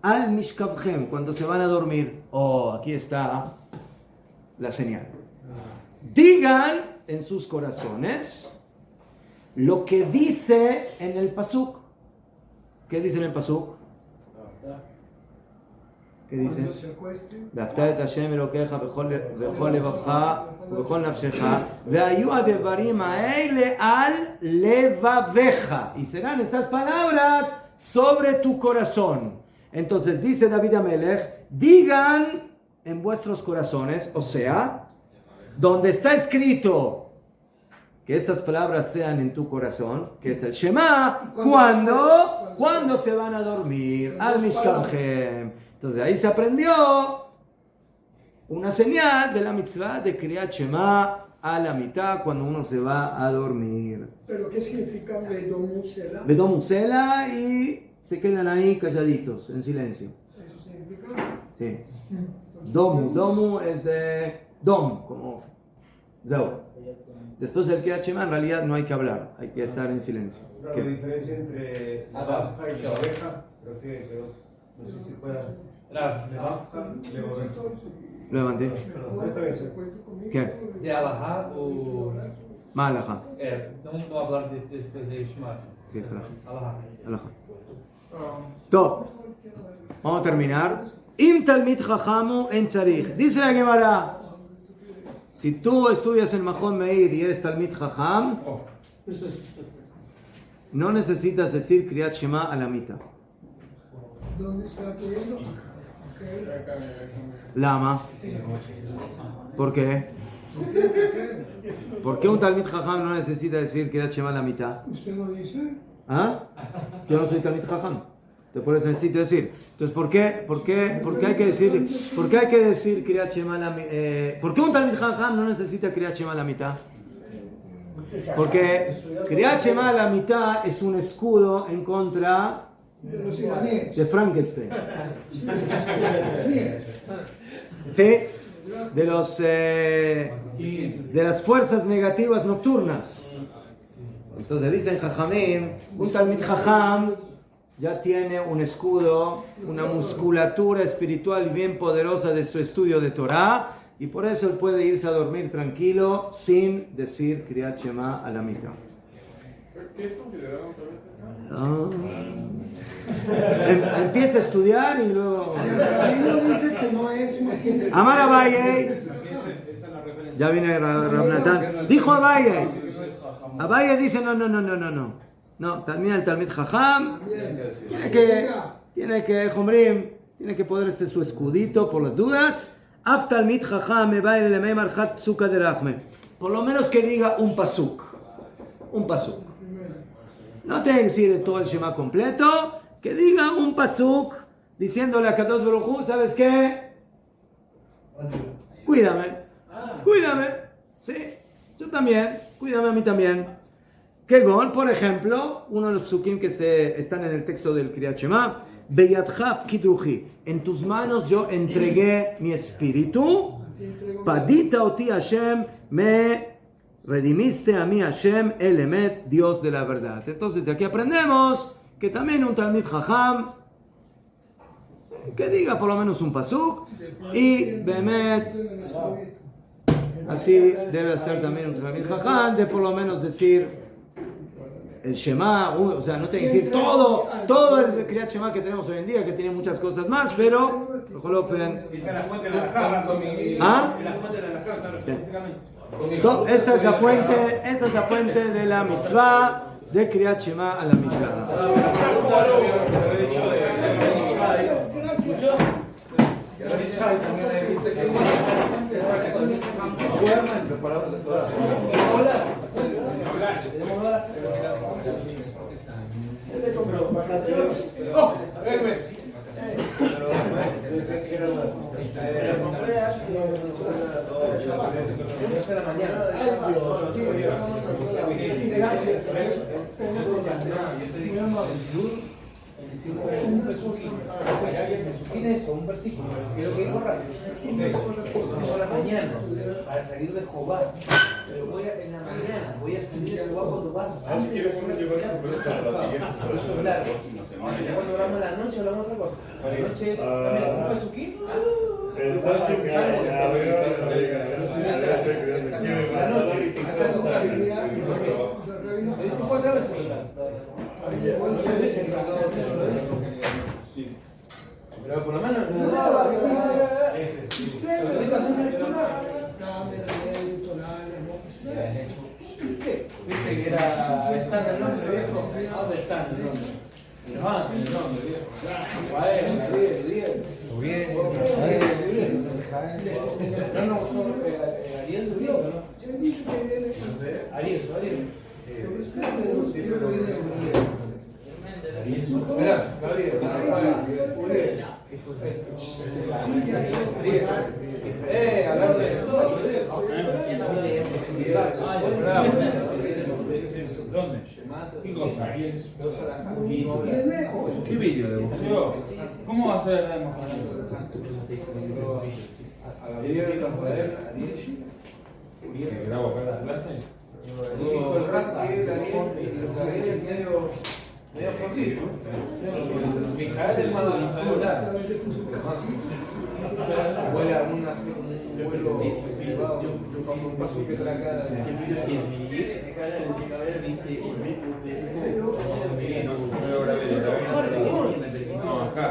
al mishkavchem, cuando se van a dormir. Oh, aquí está la señal. Digan en sus corazones lo que dice en el pasuk. ¿Qué dice en el pasuk? ¿Qué dice? Cuando se acueste. ואהבת את השם אלוקיך בכל לבבך ובכל נפשך והיו הדברים האלה על לבביך. Y serán estas palabras sobre tu corazón. Entonces dice David Amelech, digan en vuestros corazones, o sea, donde está escrito que estas palabras sean en tu corazón, que es el Shema, cuando se van a dormir, al Mishkavchem. Entonces ahí se aprendió una señal de la mitzvah de Kriyat Shema a la mitad cuando uno se va a dormir. ¿Pero qué significa Bedomu Sela? Bedomu Sela y se quedan ahí calladitos, en silencio. ¿Eso significa? Sí. Domu es dom, como Zeu. Después del Kriyat Shema en realidad no hay que hablar, hay que estar en silencio. La diferencia entre la baja y la oveja, creo que no sé si pueda. La baja, Lo levanté. perdón, está bien. ¿Qué? De Alahá o. Malaha. Vamos hablar después de Shema. Sí, es Alahá. Malaha. Top. Vamos a terminar. Im talmid chachamu en tzarich. Dice la Gemara. Si tú estudias en Mahon Meir y eres talmid chacham, no necesitas decir Kriyat Shema a la mitad. ¿Dónde está leyendo? Lama. ¿Por qué? ¿Por qué un talmid chacham no necesita decir Kriyat Shema a la mitad? ¿Usted lo dice? ¿Ah? Yo no soy talmid chacham. Por eso necesito decir. Entonces, ¿por qué hay que decir Kriyat Shema a la mitad? ¿Por qué un talmid chacham no necesita Kriyat Shema a la mitad? Porque Kriyat Shema a la mitad es un escudo en contra De los iraníes. de Frankenstein. ¿Sí? De las fuerzas negativas nocturnas. Entonces dicen Jajamim, un talmid chacham ya tiene un escudo, una musculatura espiritual bien poderosa de su estudio de Torah, y por eso él puede irse a dormir tranquilo sin decir Kriyat Shema a la mitad. ¿Qué es considerado Empieza a estudiar y luego... Ahí no dice que no es. Amar Abaye, Ya viene Rav Natan. Dijo Abaye. Abaye dice no, también el Talmid Jajam tiene que Jomrim, tiene que ponerse su escudito por las dudas. Af Talmid Jajam me va el Lemei Marjat Psuka de Rachme. Por lo menos que diga un pasuk. Un pasuk. No tiene que decir todo el Shema completo. Que diga un pasuk diciéndole a Kadosh Baruj Hu, ¿sabes qué? Cuídame. Sí, yo también. Cuídame a mí también. Kegon, por ejemplo, uno de los psukim que están en el texto del Kriyat Shema, Beyadcha Kidruji, en tus manos yo entregué mi espíritu, Padita oti Hashem, me redimiste a mí Hashem, el Emet, Dios de la verdad. Entonces de aquí aprendemos que también un Talmid Jajam que diga por lo menos un pasuk y Bemet, así debe ser también un Talmid Jajam de por lo menos decir el Shema, o sea, no tiene que decir todo el Kriyat Shema que tenemos hoy en día, que tiene muchas cosas más, pero esta es la fuente de la mitzvah de Kriyat Shema a la mitzvah. Un versículo, quiero que ir rápido. Eso a la mañana, para salir de Jobá. Pero en la mañana, voy a salir de Jobá cuando vas. Por eso es largo. Cuando hablamos la noche, hablamos otra cosa. La noche es también un pesuquín. La noche, se dice 4 veces. Pero por lo menos viste que era estándar el nombre viejo. ¿Dónde está el nombre? El nombre viejo. Ariel Duriel, ¿no? Ariel. Mirá, Gabriel, hablar de eso. ¿Dónde? ¿Qué cosa? ¿Qué vídeo de boxeo? ¿Cómo va a ser la a Gabriel, ¿que grabo acá la clase? Dijo el rap que Gabriel es medio fortito. Mijael es más de los celulares. Vuela un vuelo privado. Yo compro un paso que trae acá. No, acá.